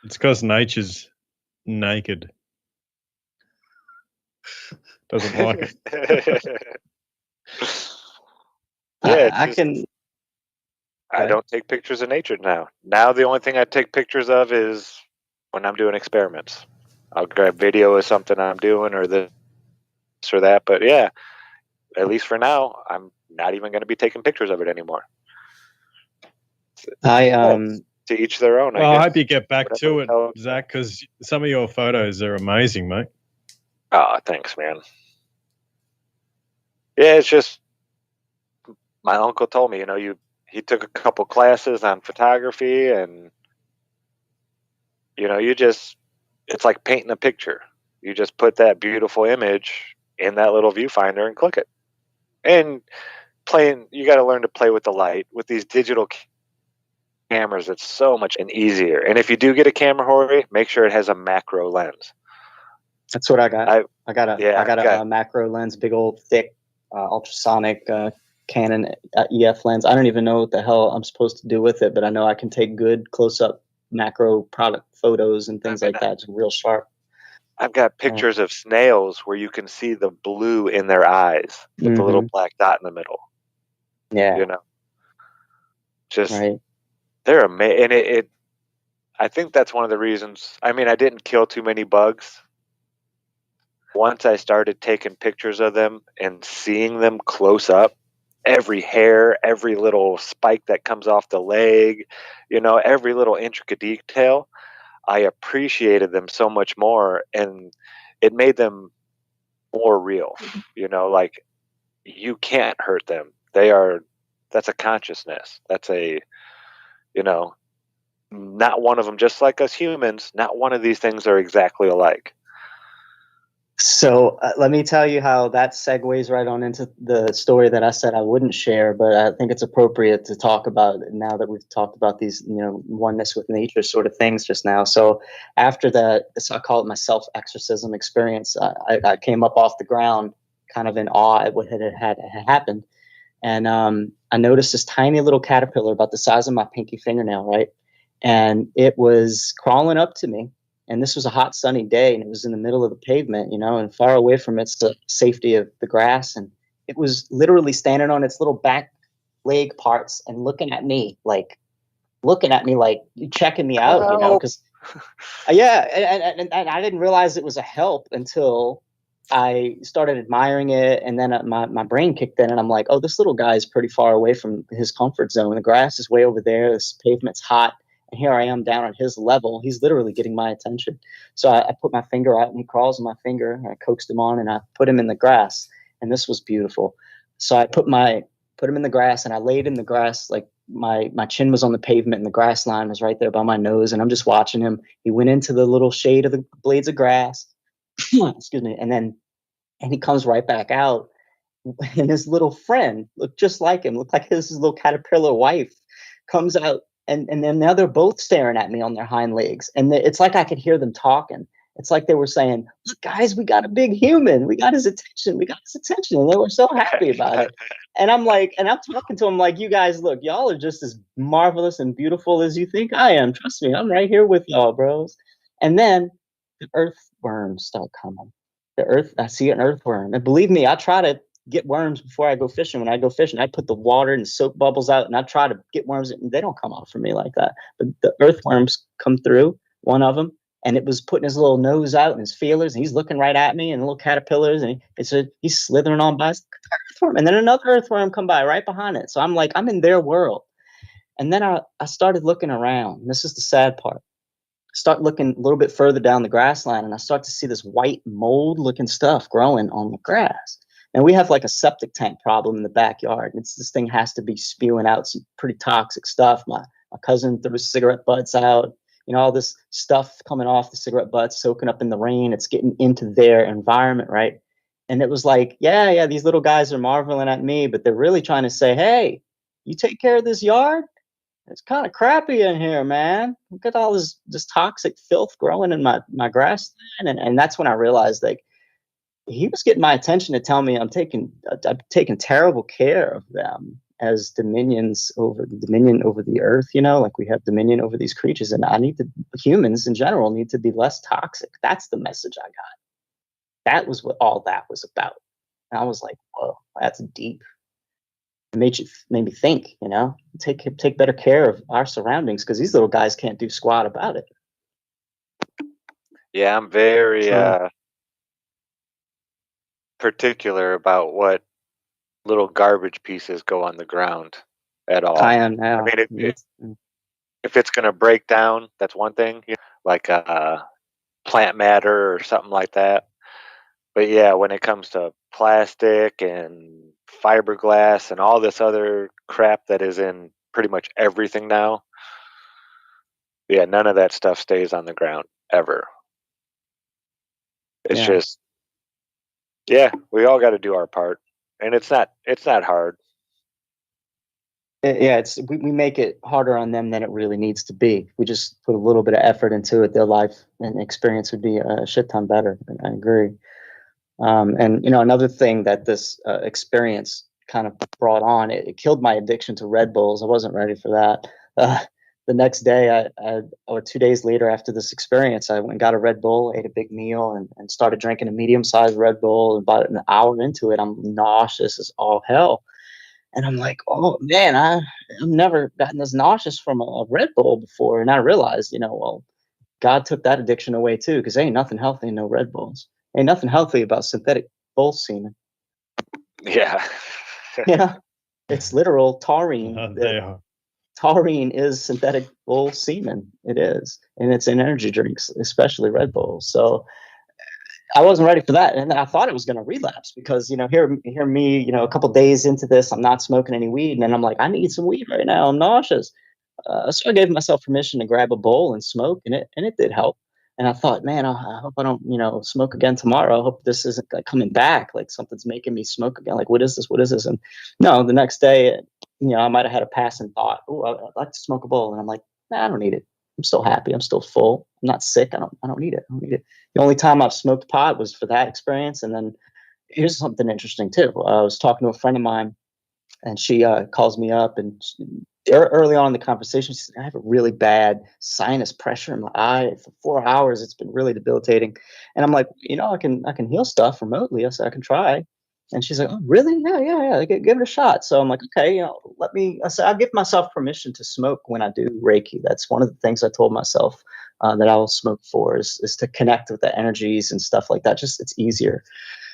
It's because nature's naked. Doesn't like it. Yeah, I don't take pictures of nature now. Now the only thing I take pictures of is when I'm doing experiments. I'll grab video of something I'm doing or this or that. But yeah, at least for now, I'm not even going to be taking pictures of it anymore. To each their own. Well, I hope you get back to it, Zach, because some of your photos are amazing, mate. Oh, thanks, man. Yeah, it's just my uncle told me, he took a couple classes on photography, and it's like painting a picture. You just put that beautiful image in that little viewfinder and click it. And you got to learn to play with the light. With these digital cameras, it's so much easier. And if you do get a camera, Jorge, make sure it has a macro lens. That's what I got. I got a macro lens, big old thick ultrasonic Canon EF lens. I don't even know what the hell I'm supposed to do with it, but I know I can take good close-up macro product photos and things like that. It's real sharp. I've got pictures of snails where you can see the blue in their eyes with the little black dot in the middle. Yeah. Just they're amazing. And I think that's one of the reasons. I mean, I didn't kill too many bugs. Once I started taking pictures of them and seeing them close up, every hair, every little spike that comes off the leg, every little intricate detail, I appreciated them so much more, and it made them more real. Like you can't hurt them. That's a consciousness. That's not one of them, just like us humans, not one of these things are exactly alike. So let me tell you how that segues right on into the story that I said I wouldn't share, but I think it's appropriate to talk about now that we've talked about these, oneness with nature sort of things just now. So after that, I call it my self-exorcism experience. I came up off the ground kind of in awe at what had happened. And I noticed this tiny little caterpillar about the size of my pinky fingernail, right? and it was crawling up to me. And this was a hot sunny day, and it was in the middle of the pavement, and far away from its the safety of the grass. And it was literally standing on its little back leg parts and looking at me like you checking me out, because yeah, and I didn't realize it was a help until I started admiring it, and then my brain kicked in, and I'm like, oh, this little guy is pretty far away from his comfort zone. The grass is way over there. This pavement's hot, and here I am down on his level. He's literally getting my attention. So I put my finger out, and he crawls on my finger. And I coaxed him on, and I put him in the grass, and this was beautiful. So I put him in the grass, and I laid in the grass like my chin was on the pavement, and the grass line was right there by my nose, and I'm just watching him. He went into the little shade of the blades of grass, excuse me, and he comes right back out, and his little friend looked just like him, looked like his little caterpillar wife comes out, and then now they're both staring at me on their hind legs, and it's like I could hear them talking. It's like they were saying, look, guys, we got a big human. We got his attention. And they were so happy about it. And I'm talking to them like, you guys, look, y'all are just as marvelous and beautiful as you think I am. Trust me, I'm right here with y'all, bros. And then the earthworms start coming. I see an earthworm. And believe me, I try to get worms before I go fishing. When I go fishing, I put the water and soap bubbles out, and I try to get worms, and they don't come out for me like that. But the earthworms come through, one of them, and it was putting his little nose out and his feelers, and he's looking right at me, and little caterpillars, and he's slithering on by. Earthworm, and then another earthworm come by right behind it. So I'm like, I'm in their world. And then I started looking around. And this is the sad part. Start looking a little bit further down the grass line, and I start to see this white mold looking stuff growing on the grass. And we have like a septic tank problem in the backyard. This thing has to be spewing out some pretty toxic stuff. My cousin threw cigarette butts out, all this stuff coming off the cigarette butts, soaking up in the rain. It's getting into their environment, right? And it was like, yeah, these little guys are marveling at me, but they're really trying to say, hey, you take care of this yard? It's kind of crappy in here, man. Look at all this toxic filth growing in my grass. And that's when I realized, like, he was getting my attention to tell me I'm taking terrible care of them as dominion over the earth, like we have dominion over these creatures, and humans in general need to be less toxic. That's the message I got. That was what all that was about. And I was like, whoa, that's deep. It made me think, take better care of our surroundings, because these little guys can't do squat about it. Yeah, I'm very particular about what little garbage pieces go on the ground at all. I am now. I mean, if it's going to break down, that's one thing, like plant matter or something like that. But yeah, when it comes to plastic and fiberglass and all this other crap that is in pretty much everything now, yeah, none of that stuff stays on the ground ever. It's just, yeah, we all got to do our part, and it's not hard. Yeah, we make it harder on them than it really needs to be. We just put a little bit of effort into it, their life and experience would be a shit ton better. I agree. And another thing that this experience kind of brought on, it killed my addiction to Red Bulls. I wasn't ready for that. The next day, or 2 days later after this experience, I went and got a Red Bull, ate a big meal, and started drinking a medium-sized Red Bull. And about an hour into it, I'm nauseous as all hell. And I'm like, oh, man, I've never gotten this nauseous from a Red Bull before. And I realized, well, God took that addiction away too, because ain't nothing healthy in no Red Bulls. Ain't nothing healthy about synthetic bull semen. Yeah. It's literal taurine. They are. Taurine is synthetic bull semen. It is. And it's in energy drinks, especially Red Bulls. So I wasn't ready for that. And I thought it was going to relapse because, hear me, a couple days into this, I'm not smoking any weed. And then I'm like, I need some weed right now. I'm nauseous. So I gave myself permission to grab a bowl and smoke, and it did help. And I thought, man, I hope I don't, smoke again tomorrow. I hope this isn't like coming back, like something's making me smoke again. Like, what is this? What is this? And no, the next day, I might have had a passing thought. Oh, I'd like to smoke a bowl, and I'm like, nah, I don't need it. I'm still happy. I'm still full. I'm not sick. I don't need it. I don't need it. The only time I've smoked pot was for that experience. And then here's something interesting too. I was talking to a friend of mine, and she calls me up, and early on in the conversation, she said, I have a really bad sinus pressure in my eye for 4 hours. It's been really debilitating. And I'm like, I can heal stuff remotely. I said, I can try. And she's like, oh, really? Yeah, yeah, yeah. Give it a shot. So I'm like, okay, I said, I'll give myself permission to smoke when I do Reiki. That's one of the things I told myself that I will smoke for is to connect with the energies and stuff like that. Just, it's easier.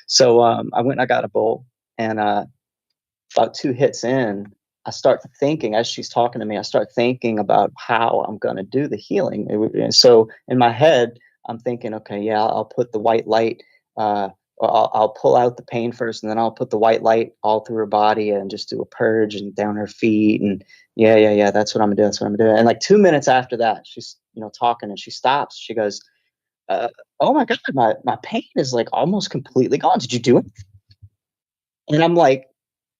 So I went and I got a bowl, and about 2 hits in, I start thinking, as she's talking to me, I start thinking about how I'm going to do the healing. And so in my head, I'm thinking, okay, yeah, I'll put the white light, or I'll pull out the pain first, and then I'll put the white light all through her body and just do a purge and down her feet. And yeah, yeah, yeah, that's what I'm gonna do. That's what I'm gonna do. And like 2 minutes after that, she's, talking, and she stops. She goes, oh my God, my pain is like almost completely gone. Did you do it? And I'm like,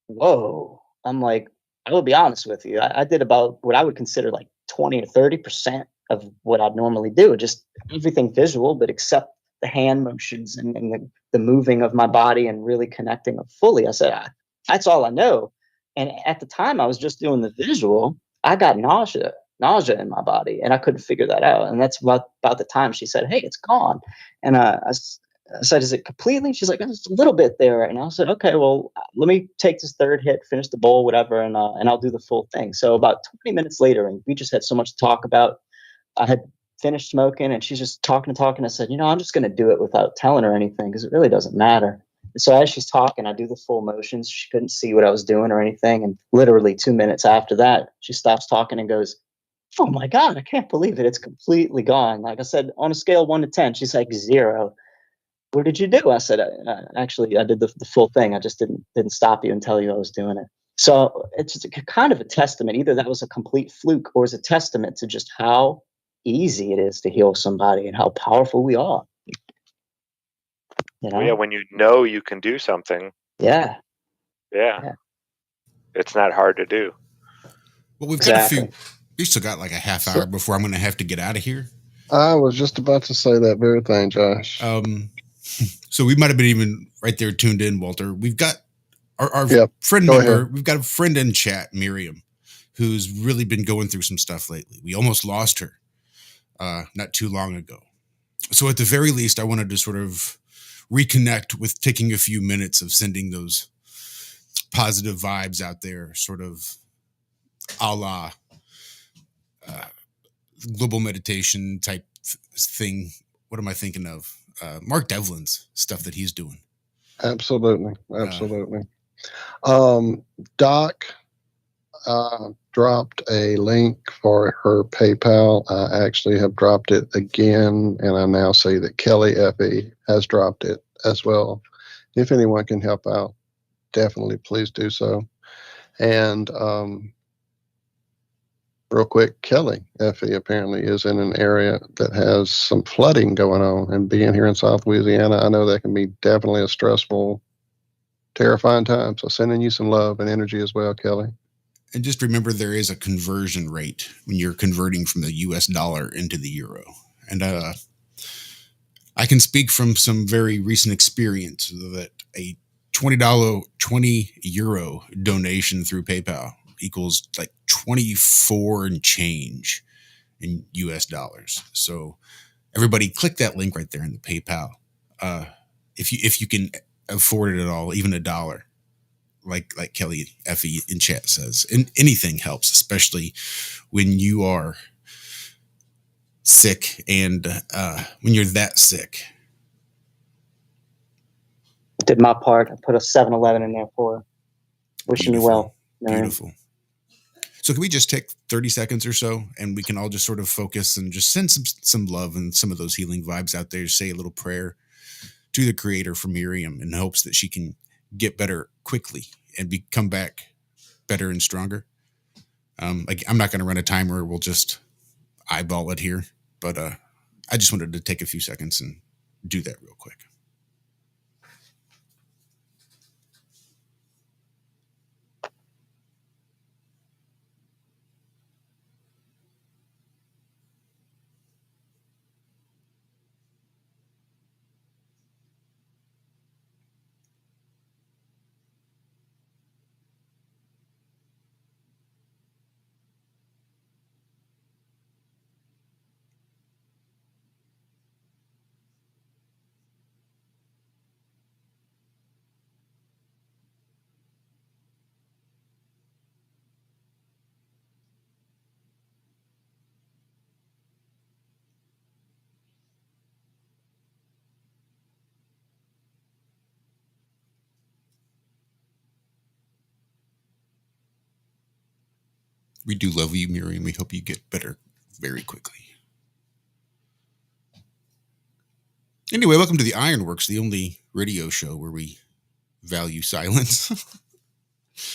whoa. I'm like, I will be honest with you. I did about what I would consider like 20 or 30% of what I'd normally do. Just everything visual, but except the hand motions and the moving of my body and really connecting fully. I said, that's all I know. And at the time I was just doing the visual, I got nausea in my body, and I couldn't figure that out. And that's about the time she said, hey, it's gone. And I said, is it completely? She's like, it's a little bit there right now. I said, okay, well, let me take this third hit, finish the bowl, whatever, and I'll do the full thing. So about 20 minutes later, and we just had so much to talk about. I had finished smoking, and she's just talking and talking. I said, I'm just going to do it without telling her anything because it really doesn't matter. And so as she's talking, I do the full motions. She couldn't see what I was doing or anything. And literally 2 minutes after that, she stops talking and goes, oh my God, I can't believe it. It's completely gone. Like I said, on a scale of 1 to 10, she's like 0. What did you do? I said, actually, I did the full thing. I just didn't stop you and tell you I was doing it. So it's just kind of a testament. Either that was a complete fluke, or is a testament to just how easy it is to heal somebody and how powerful we are. Well, yeah, when you know you can do something. Yeah. Yeah. It's not hard to do. Well, we've got we still got like a half hour before I'm going to have to get out of here. I was just about to say that very thing, Josh. So we might have been even right there tuned in, Walter. We've got our friend member. We've got a friend in chat, Miriam, who's really been going through some stuff lately. We almost lost her not too long ago. So at the very least, I wanted to sort of reconnect with taking a few minutes of sending those positive vibes out there, sort of a la global meditation type thing. What am I thinking of? Mark Devlin's stuff that he's doing. Absolutely. Doc dropped a link for her PayPal. I actually have dropped it again, and I now see that Kelly Effie has dropped it as well. If anyone can help out, definitely please do so. And real quick, Kelly Effie apparently is in an area that has some flooding going on, and being here in South Louisiana, I know that can be definitely a stressful, terrifying time. So sending you some love and energy as well, Kelly. And just remember, there is a conversion rate when you're converting from the US dollar into the euro. And I can speak from some very recent experience that a $20, €20 donation through PayPal equals like 24 and change in US dollars. So everybody click that link right there in the PayPal. If you can afford it at all, even $1, like Kelly Effie in chat says, and anything helps, especially when you are sick and when you're that sick. Did my part. I put a 7-Eleven in there for her. Wishing you well. Beautiful. So can we just take 30 seconds or so, and we can all just sort of focus and just send some love and some of those healing vibes out there. Say a little prayer to the Creator for Miriam in hopes that she can get better quickly and come back better and stronger. Like, I'm not going to run a timer. We'll just eyeball it here. But I just wanted to take a few seconds and do that real quick. We do love you, Miriam. We hope you get better very quickly. Anyway, welcome to the Ironworx, the only radio show where we value silence.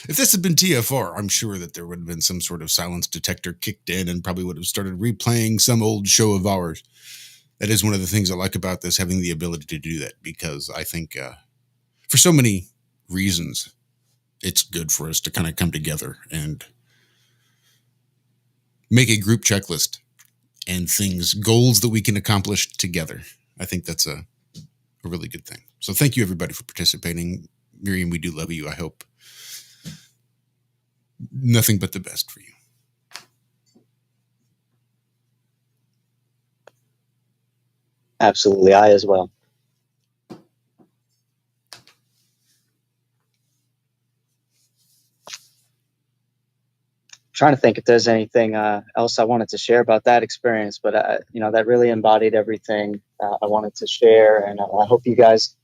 If this had been TFR, I'm sure that there would have been some sort of silence detector kicked in and probably would have started replaying some old show of ours. That is one of the things I like about this, having the ability to do that, because I think for so many reasons, it's good for us to kind of come together and make a group checklist and goals that we can accomplish together. I think that's a really good thing. So thank you, everybody, for participating. Miriam, we do love you. I hope nothing but the best for you. Absolutely. I as well. Trying to think if there's anything else I wanted to share about that experience, but that really embodied everything I wanted to share, and I hope you guys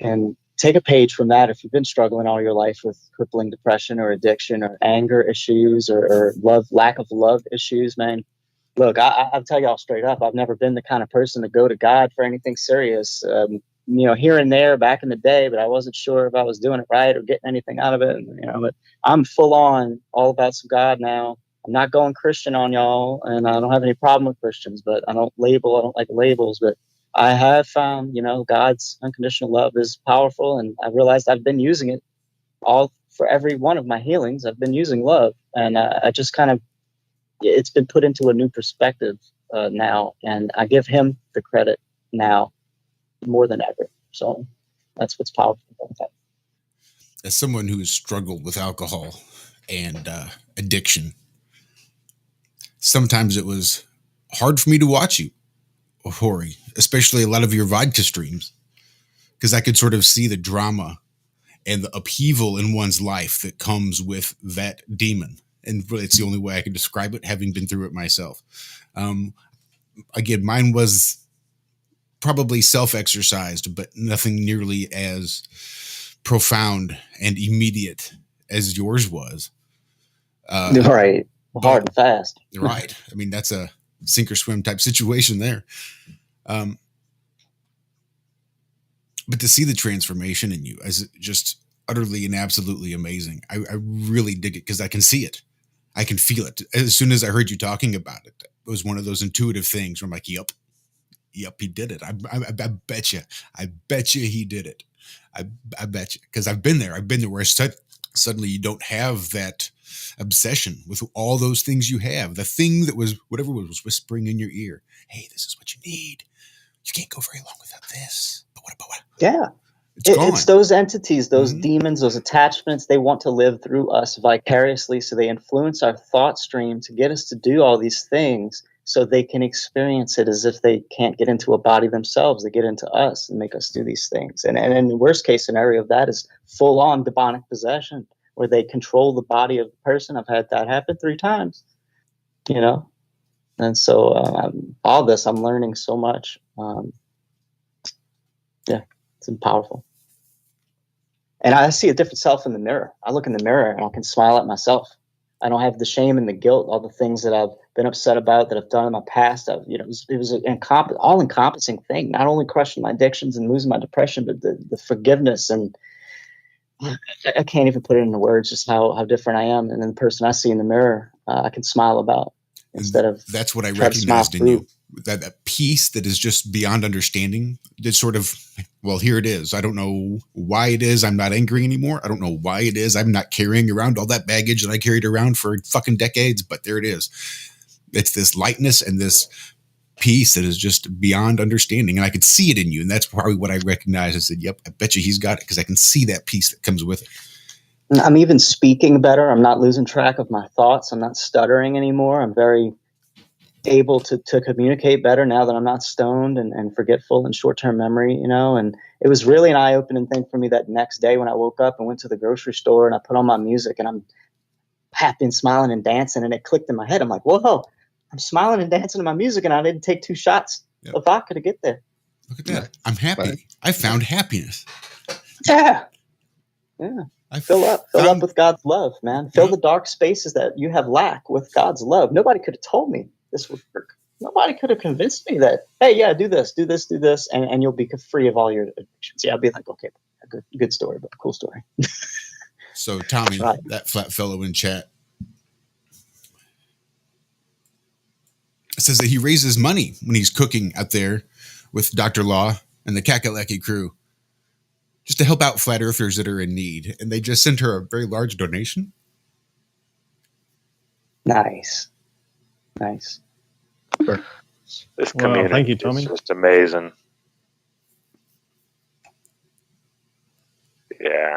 can take a page from that. If you've been struggling all your life with crippling depression or addiction or anger issues or lack of love issues, man, look, I'll tell y'all straight up, I've never been the kind of person to go to God for anything serious. Here and there back in the day, but I wasn't sure if I was doing it right or getting anything out of it. But I'm full on all about some God now. I'm not going Christian on y'all, and I don't have any problem with Christians, but I don't like labels, but I have found, God's unconditional love is powerful, and I realized I've been using it all for every one of my healings. I've been using love, and I just kind of, it's been put into a new perspective now, and I give him the credit now more than ever. So that's what's powerful about that. As someone who has struggled with alcohol and addiction, sometimes it was hard for me to watch you, Hori, especially a lot of your vodka streams, because I could sort of see the drama and the upheaval in one's life that comes with that demon. And really, it's the only way I can describe it, having been through it myself. Again, mine was probably self-exercised, but nothing nearly as profound and immediate as yours was. Right. Hard and fast. Right. I mean, that's a sink or swim type situation there. But to see the transformation in you as just utterly and absolutely amazing. I really dig it because I can see it. I can feel it. As soon as I heard you talking about it, it was one of those intuitive things where I'm like, yep, he did it. I bet you. I bet you he did it. I bet you. Because I've been there where suddenly you don't have that obsession with all those things you have. The thing that was, whatever was whispering in your ear, hey, this is what you need. You can't go very long without this. But what about what? Yeah. It's those entities, those demons, those attachments. They want to live through us vicariously. So they influence our thought stream to get us to do all these things so they can experience it as if they can't get into a body themselves. They get into us and make us do these things. And in the worst case scenario of that is full on demonic possession, where they control the body of the person. I've had that happen 3 times, And so all this, I'm learning so much. It's powerful. And I see a different self in the mirror. I look in the mirror and I can smile at myself. I don't have the shame and the guilt, all the things that I've been upset about, that I've done in my past. It was an all-encompassing thing, not only crushing my addictions and losing my depression, but the forgiveness. And I can't even put it into words just how different I am. And then the person I see in the mirror, I can smile about instead of. That's what I recognized in you. That peace that is just beyond understanding. It's sort of, well, here it is. I don't know why it is. I'm not angry anymore. I don't know why it is. I'm not carrying around all that baggage that I carried around for fucking decades, but there it is. It's this lightness and this peace that is just beyond understanding. And I could see it in you. And that's probably what I recognized. I said, yep, I bet you he's got it, because I can see that peace that comes with it. I'm even speaking better. I'm not losing track of my thoughts. I'm not stuttering anymore. I'm very able to communicate better now that I'm not stoned and forgetful and short-term memory, and it was really an eye-opening thing for me that next day when I woke up and went to the grocery store and I put on my music and I'm happy and smiling and dancing, and it clicked in my head. I'm like, whoa, I'm smiling and dancing to my music and I didn't take 2 shots of vodka to get there. Look at that. I'm happy. I found happiness. Yeah. Fill up with God's love, man. Fill the dark spaces that you have lack with God's love. Nobody could have told me this would work. Nobody could have convinced me that, hey, yeah, do this, and you'll be free of all your addictions. Yeah, I'd be like, okay, good story, but cool story. So Tommy, right. That flat fellow in chat, says that he raises money when he's cooking out there with Dr. Law and the Kakalaki crew, just to help out flat earthers that are in need. And they just sent her a very large donation. Nice. This community thank you, Tommy. is just amazing. Yeah.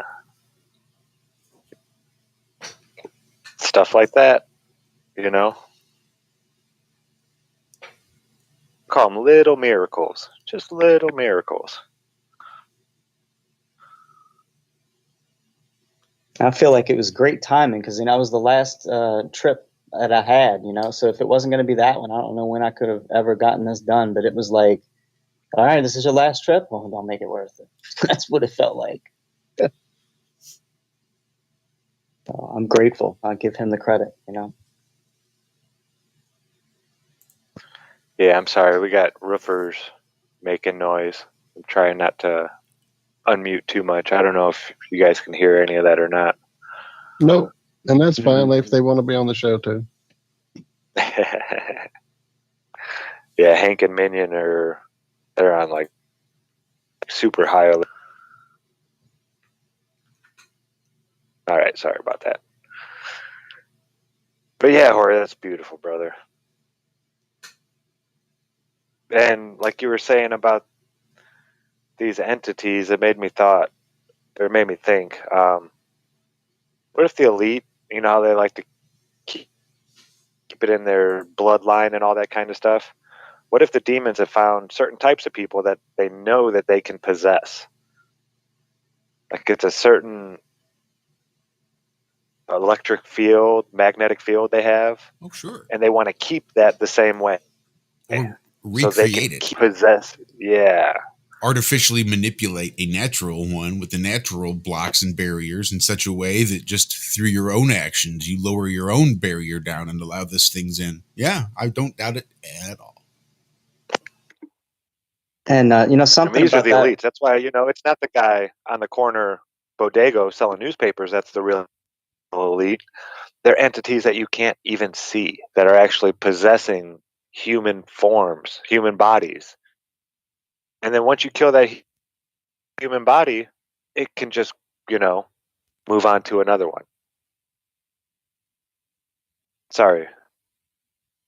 Stuff like that, you know? Call them little miracles. Just little miracles. I feel like it was great timing because, it was the last trip that I had, so if it wasn't going to be that one, I don't know when I could have ever gotten this done, but it was like, all right, this is your last trip. Well, I'll make it worth it. That's what it felt like. So I'm grateful. I'll give him the credit, Yeah, I'm sorry. We got roofers making noise. I'm trying not to unmute too much. I don't know if you guys can hear any of that or not. Nope. And that's fine if they want to be on the show too. Yeah, Hank and Minion they're on like super high alert. All right, sorry about that. But yeah, Jorge, that's beautiful, brother. And like you were saying about these entities, it made me think, what if the elite, how they like to keep it in their bloodline and all that kind of stuff? What if the demons have found certain types of people that they know that they can possess? Like it's a certain electric field, magnetic field they have. Oh, sure. And they want to keep that the same way. Or so they can possess. Yeah. Artificially manipulate a natural one with the natural blocks and barriers in such a way that just through your own actions, you lower your own barrier down and allow these things in. Yeah, I don't doubt it at all. And, something these about are the elites. That's why, it's not the guy on the corner bodega selling newspapers that's the real elite. They're entities that you can't even see that are actually possessing human forms, human bodies. And then once you kill that human body, it can just, move on to another one. Sorry.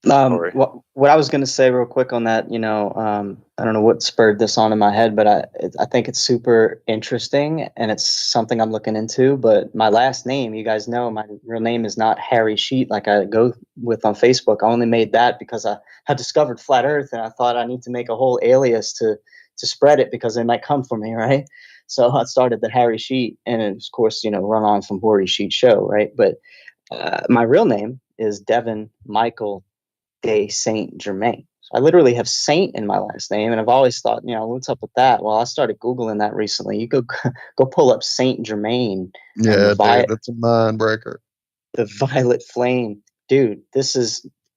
What I was going to say real quick on that, I don't know what spurred this on in my head, but I think it's super interesting and it's something I'm looking into. But my last name, you guys know, my real name is not Harry Sheet like I go with on Facebook. I only made that because I had discovered Flat Earth and I thought I need to make a whole alias to spread it because they might come for me, right? So I started the Harry Sheet, and it, of course, run on from Horry Sheet Show, right? But my real name is Devin Michael de Saint Germain. So I literally have Saint in my last name, and I've always thought, what's up with that? Well, I started Googling that recently. You go pull up Saint Germain. Yeah, dude, that's a mind breaker. The violet flame, dude.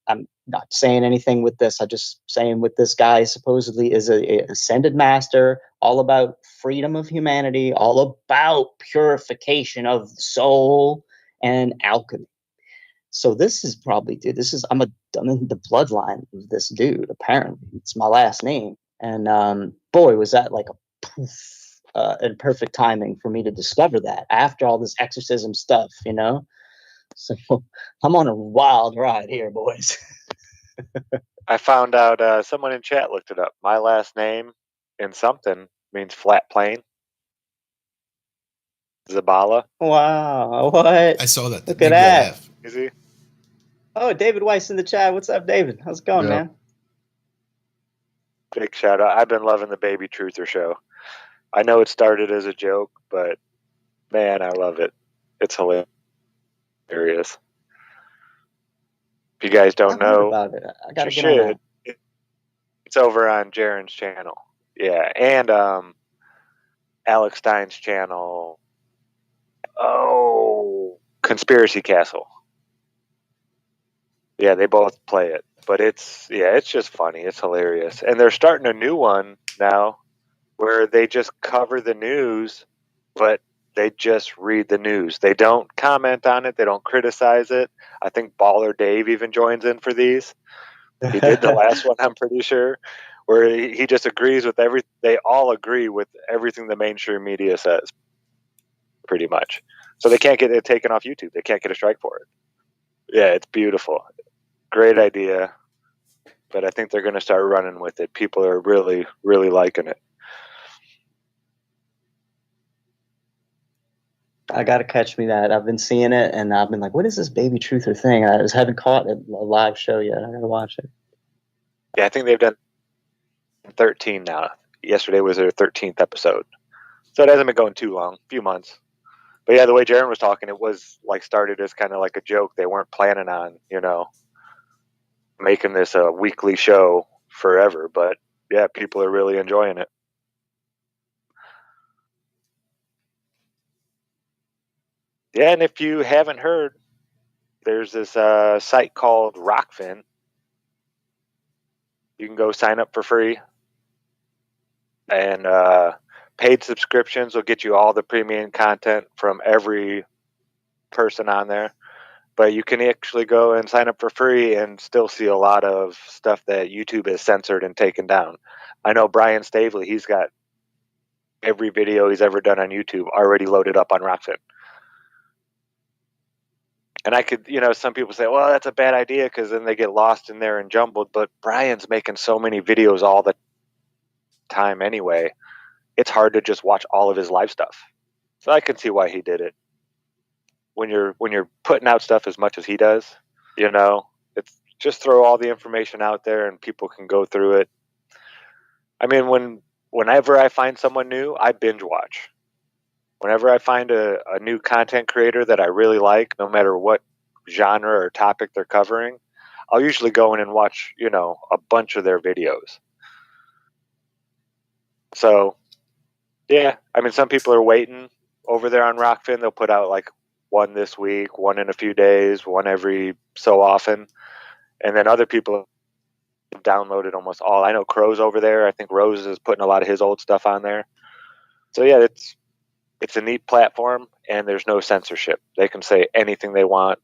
I'm not saying anything with this. I'm just saying what this guy supposedly is a ascended master, all about freedom of humanity, all about purification of the soul and alchemy. So this is probably, dude, I'm in the bloodline of this dude, apparently. It's my last name. And boy, was that like a poof, and perfect timing for me to discover that after all this exorcism stuff, So I'm on a wild ride here, boys. I found out someone in chat looked it up. My last name in something means flat plane. Zabala. Wow, what? I saw that. Look at that. Is he? Oh, David Weiss in the chat. What's up, David? How's it going, man? Big shout out. I've been loving the Baby Truther show. I know it started as a joke, but man, I love it. It's hilarious. If you guys don't know, about it. I gotta you get on should. It's over on Jaren's channel. Yeah, and Alex Stein's channel. Conspiracy Castle. Yeah, they both play it, but it's just funny. It's hilarious, and they're starting a new one now where they just cover the news, but they just read the news. They don't comment on it. They don't criticize it. I think Baller Dave even joins in for these. He did the last one, I'm pretty sure, where he just agrees with they all agree with everything the mainstream media says, pretty much. So they can't get it taken off YouTube. They can't get a strike for it. Yeah, it's beautiful. Great idea. But I think they're going to start running with it. People are really, really liking it. I gotta catch me that. I've been seeing it, and I've been like, "What is this Baby Truther thing?" I just haven't caught a live show yet. I gotta watch it. Yeah, I think they've done 13 now. Yesterday was their 13th episode, so it hasn't been going too long, a few months. But yeah, the way Jaron was talking, it was like started as kind of like a joke. They weren't planning on, making this a weekly show forever. But yeah, people are really enjoying it. Yeah, and if you haven't heard, there's this site called Rockfin. You can go sign up for free, and paid subscriptions will get you all the premium content from every person on there. But you can actually go and sign up for free and still see a lot of stuff that YouTube has censored and taken down. I know Brian Stavely, he's got every video he's ever done on YouTube already loaded up on Rockfin. And I could, some people say, well, that's a bad idea because then they get lost in there and jumbled. But Brian's making so many videos all the time anyway. It's hard to just watch all of his live stuff. So I can see why he did it. When you're putting out stuff as much as he does, it's just throw all the information out there and people can go through it. I mean, whenever I find someone new, I binge watch. Whenever I find a new content creator that I really like, no matter what genre or topic they're covering, I'll usually go in and watch, a bunch of their videos. So, yeah, I mean, some people are waiting over there on Rockfin. They'll put out like one this week, one in a few days, one every so often. And then other people have downloaded almost all. I know Crow's over there. I think Rose is putting a lot of his old stuff on there. So, yeah, it's a neat platform, and there's no censorship. They can say anything they want,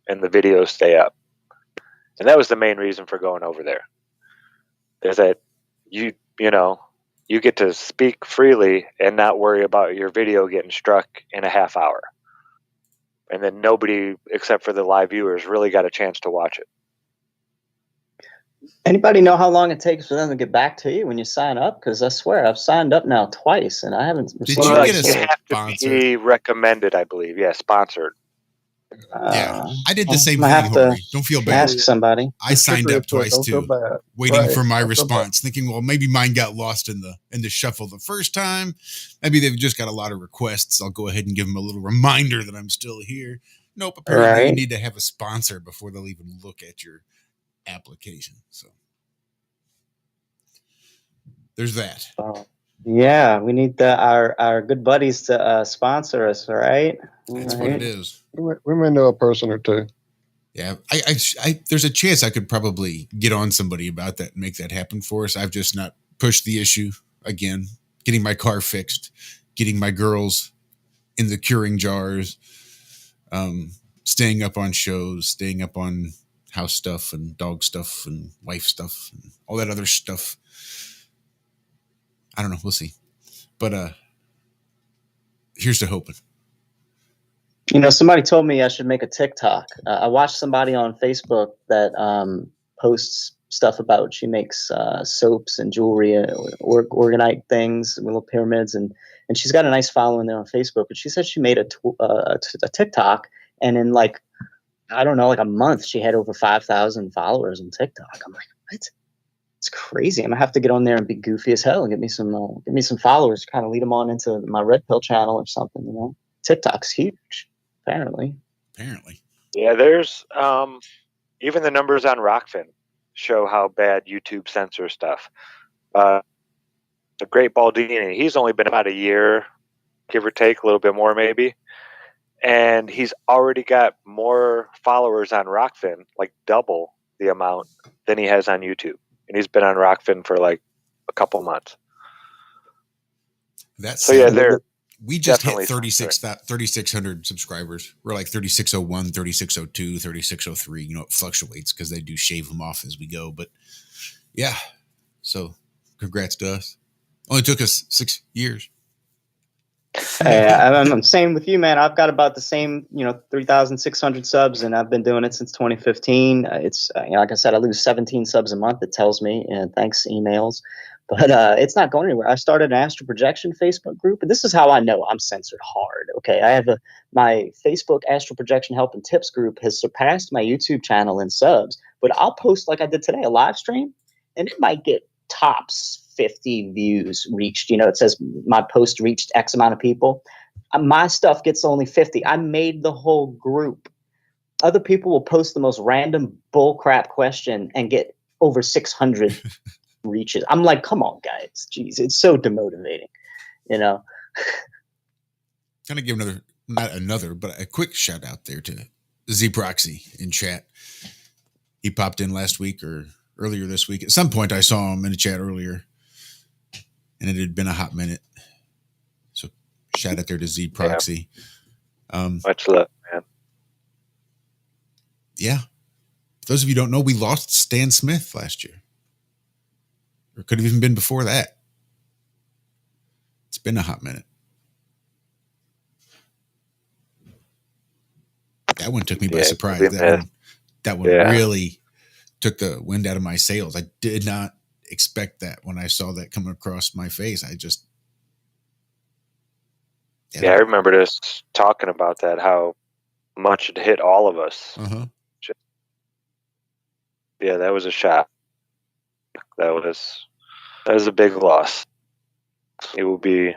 and the videos stay up. And that was the main reason for going over there. Is that you get to speak freely and not worry about your video getting struck in a half hour. And then nobody, except for the live viewers, really got a chance to watch it. Anybody know how long it takes for them to get back to you when you sign up? Because I swear I've signed up now twice and I haven't received. Did you get a You have sponsor? to be recommended, I believe. Yeah, sponsored. Yeah, I did the same I thing, have to Hori. Don't feel bad. ask somebody. I signed up twice Don't feel too, bad. waiting Right. for my Don't feel bad. response, thinking, well, maybe mine got lost in the shuffle the first time. Maybe they've just got a lot of requests. I'll go ahead and give them a little reminder that I'm still here. Nope, apparently you need to have a sponsor before they'll even look at your application. So there's that. Yeah, we need our good buddies to sponsor us, right? That's what it is. We may know a person or two. Yeah, I there's a chance I could probably get on somebody about that and make that happen for us. I've just not pushed the issue again. Getting my car fixed, getting my girls in the curing jars, staying up on shows, staying up on house stuff and dog stuff and wife stuff and all that other stuff. I don't know. We'll see. But here's to hoping. Somebody told me I should make a TikTok. I watched somebody on Facebook that posts stuff about she makes soaps and jewelry, organite things, little pyramids, and she's got a nice following there on Facebook. But she said she made a TikTok, and in like, I don't know, like a month, she had over 5,000 followers on TikTok. I'm like, what? It's crazy. I'm gonna have to get on there and be goofy as hell and get me some followers, kind of lead them on into my Red Pill channel or something. TikTok's huge. Apparently. Yeah, there's even the numbers on Rockfin show how bad YouTube censors stuff. The Great Baldini, he's only been about a year, give or take, a little bit more maybe. and he's already got more followers on Rockfin, like double the amount than he has on YouTube. And he's been on Rockfin for like a couple months. That's so yeah, we just hit 3,600 subscribers. We're like 3,601, 3,602, 3,603. You know, it fluctuates because they do shave them off as we go. But yeah, so congrats to us. Only took us 6 years. I'm same with you, man. I've got about the same, 3,600 subs, and I've been doing it since 2015. It's like I said, I lose 17 subs a month. It tells me, and thanks emails, but it's not going anywhere. I started an astral projection Facebook group, and this is how I know I'm censored hard. Okay, I have my Facebook astral projection help and tips group has surpassed my YouTube channel in subs, but I'll post like I did today, a live stream, and it might get tops 50 views reached. It says my post reached X amount of people. My stuff gets only 50. I made the whole group. Other people will post the most random bullcrap question and get over 600 reaches. I'm like, come on, guys. Jeez, it's so demotivating, Kind of give but a quick shout out there to Z Proxy in chat. He popped in last week or earlier this week. At some point, I saw him in the chat earlier, and it had been a hot minute. So shout out there to Z Proxy. Yeah. Much love, man. Yeah. For those of you who don't know, we lost Stan Smith last year. Or could have even been before that. It's been a hot minute. That one took me by surprise. That one really took the wind out of my sails. I did not expect that when I saw that coming across my face. I just I remember just talking about that, how much it hit all of us. Yeah, that was a shock. That was a big loss. He will be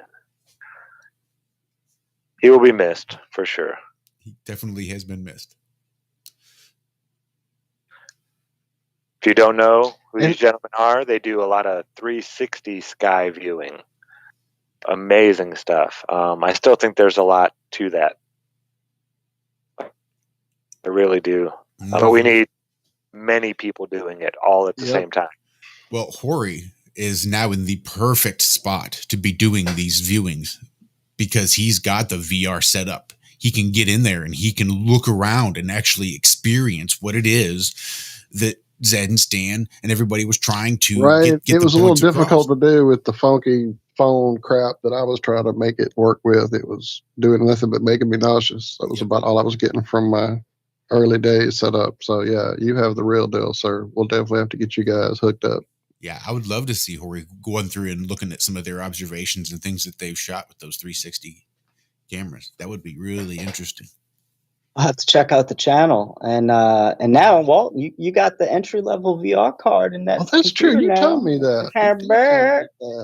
missed for sure. He definitely has been missed. If you don't know who these gentlemen are, they do a lot of 360 sky viewing. Amazing stuff. I still think there's a lot to that. I really do. But we need many people doing it all at the same time. Well, Hori is now in the perfect spot to be doing these viewings because he's got the VR set up. He can get in there and he can look around and actually experience what it is that Zed and Stan and everybody was trying to get it was a little difficult to do with the funky phone crap that I was trying to make it work with. It was doing nothing but making me nauseous. That was about all I was getting from my early days set up. So yeah, you have the real deal, sir. We'll definitely have to get you guys hooked up. Yeah, I would love to see Hori going through and looking at some of their observations and things that they've shot with those 360 cameras. That would be really interesting. I'll have to check out the channel. And now, Walt, you got the entry-level VR card in that. Well, that's true. You told me that.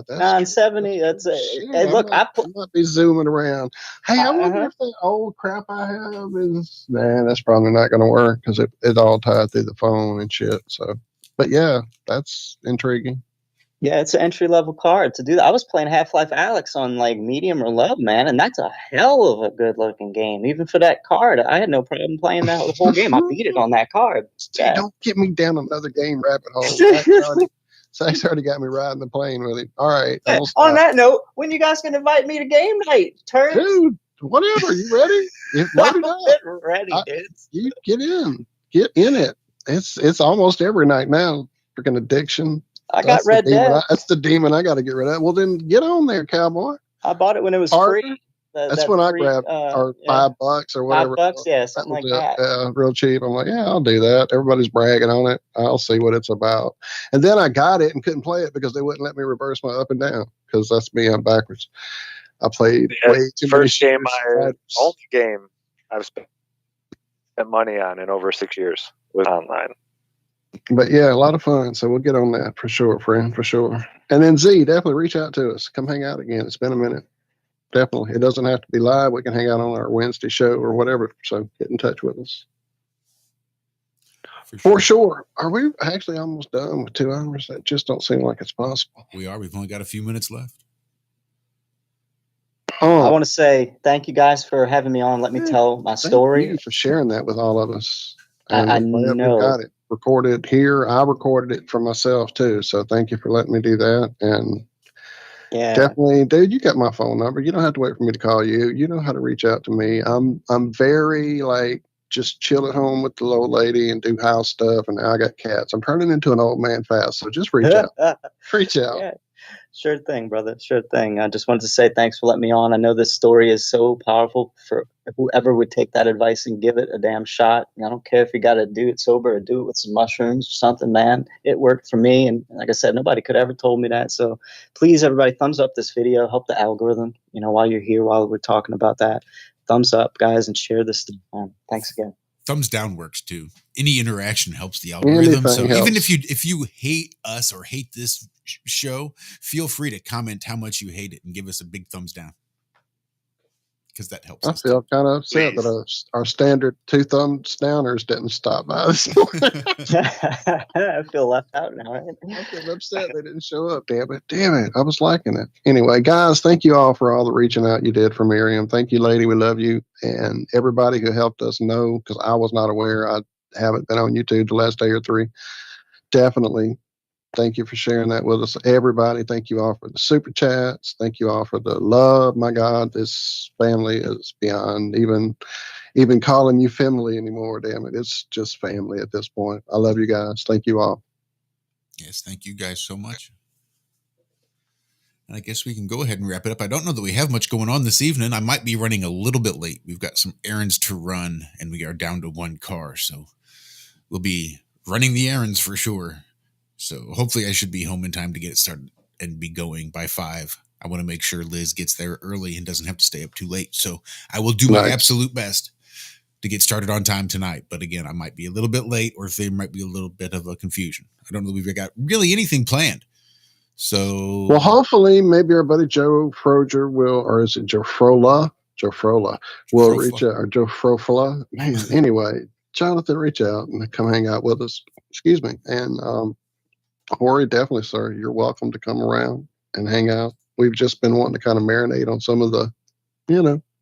970. That's it. Hey, look, I might be zooming around. Hey, I wonder if that old crap I have is. Nah, that's probably not going to work because it all tied through the phone and shit. So, but yeah, that's intriguing. Yeah, it's an entry-level card to do that. I was playing Half-Life Alyx on like medium or low, man, and that's a hell of a good-looking game. Even for that card, I had no problem playing that the whole game. I beat it on that card. Yeah. Don't get me down another game rabbit hole. Zach's already got me riding the plane with him. All right. Hey, on that note, when you guys can invite me to game night, turns? Dude, whatever. You ready? I'm ready, dude. You get in it. It's almost every night now. Freaking addiction. I got Red Dead. That's the demon I got to get rid of. Well, then get on there, cowboy. I bought it when it was free. That's when I grabbed, or $5 or whatever. $5, yeah, something like that. Yeah, real cheap. I'm like, yeah, I'll do that. Everybody's bragging on it. I'll see what it's about. And then I got it and couldn't play it because they wouldn't let me reverse my up and down because that's me. I'm backwards. I played way too only game I've spent money on in over 6 years was online. But yeah, a lot of fun. So we'll get on that for sure, friend, for sure. And then Z, definitely reach out to us. Come hang out again. It's been a minute. Definitely. It doesn't have to be live. We can hang out on our Wednesday show or whatever. So get in touch with us. For sure. Are we actually almost done with 2 hours? That just don't seem like it's possible. We are. We've only got a few minutes left. I want to say thank you guys for having me on. Let me tell my story. Thank you for sharing that with all of us. And I I'm glad know. we got it recorded here. I recorded it for myself too. So thank you for letting me do that. And definitely, dude, you got my phone number. You don't have to wait for me to call you. You know how to reach out to me. I'm very like just chill at home with the old lady and do house stuff. And now I got cats. I'm turning into an old man fast. So just reach out. Reach out. Yeah. Sure thing, brother. Sure thing. I just wanted to say thanks for letting me on. I know this story is so powerful for whoever would take that advice and give it a damn shot. I don't care if you got to do it sober or do it with some mushrooms or something, man. It worked for me. And like I said, nobody could ever told me that. So please, everybody, thumbs up this video. Help the algorithm, while you're here, while we're talking about that. Thumbs up, guys, and share this. Thanks again. Thumbs down works too. Any interaction helps the algorithm. So even if you hate us or hate this show, feel free to comment how much you hate it and give us a big thumbs down, because that helps. I feel kind of upset that our standard 2 thumbs downers didn't stop by this morning. I feel left out now. Right? I feel upset they didn't show up. Damn it. I was liking it. Anyway, guys, thank you all for all the reaching out you did for Miriam. Thank you, lady. We love you. And everybody who helped us know, because I was not aware. I haven't been on YouTube the last day or 3. Definitely. Thank you for sharing that with us. Everybody, thank you all for the super chats. Thank you all for the love. My God, this family is beyond even calling you family anymore. Damn it. It's just family at this point. I love you guys. Thank you all. Yes, thank you guys so much. And I guess we can go ahead and wrap it up. I don't know that we have much going on this evening. I might be running a little bit late. We've got some errands to run, and we are down to 1 car. So we'll be running the errands for sure. So hopefully I should be home in time to get it started and be going by 5. I want to make sure Liz gets there early and doesn't have to stay up too late. So I will do my absolute best to get started on time tonight. But again, I might be a little bit late, or if there might be a little bit of a confusion. I don't know if we've got really anything planned. So, well, hopefully maybe our buddy Joe Froger will, or is it Joe Frola? Joe Frola will reach out, or Joe Frola. Man, anyway, Jonathan, reach out and come hang out with us. Excuse me. And, Corey, definitely, sir. You're welcome to come around and hang out. We've just been wanting to kind of marinate on some of the,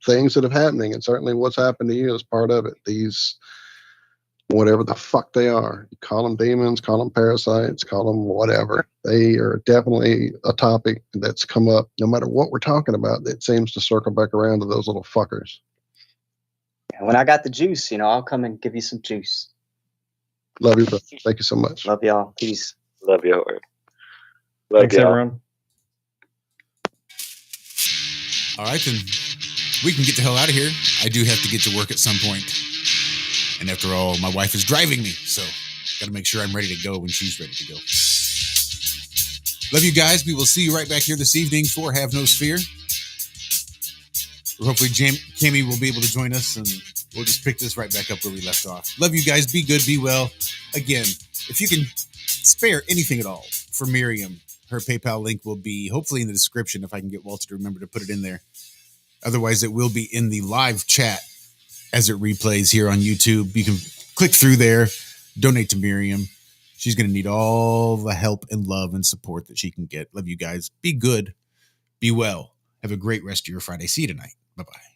things that are happening, and certainly what's happened to you is part of it. These, whatever the fuck they are, you call them demons, call them parasites, call them whatever. They are definitely a topic that's come up no matter what we're talking about. That seems to circle back around to those little fuckers. When I got the juice, I'll come and give you some juice. Love you, brother. Thank you so much. Love y'all. Peace. Love you. Thanks, everyone. All right, then we can get the hell out of here. I do have to get to work at some point. And after all, my wife is driving me, so got to make sure I'm ready to go when she's ready to go. Love you guys. We will see you right back here this evening for Have No Sphere. Hopefully Cammy will be able to join us, and we'll just pick this right back up where we left off. Love you guys. Be good. Be well. Again, if you can spare anything at all for Miriam, her PayPal link will be hopefully in the description if I can get Walter to remember to put it in there. Otherwise, it will be in the live chat as it replays here on YouTube. You can click through there, donate to Miriam. She's going to need all the help and love and support that she can get. Love you guys. Be good. Be well. Have a great rest of your Friday. See you tonight. Bye-bye.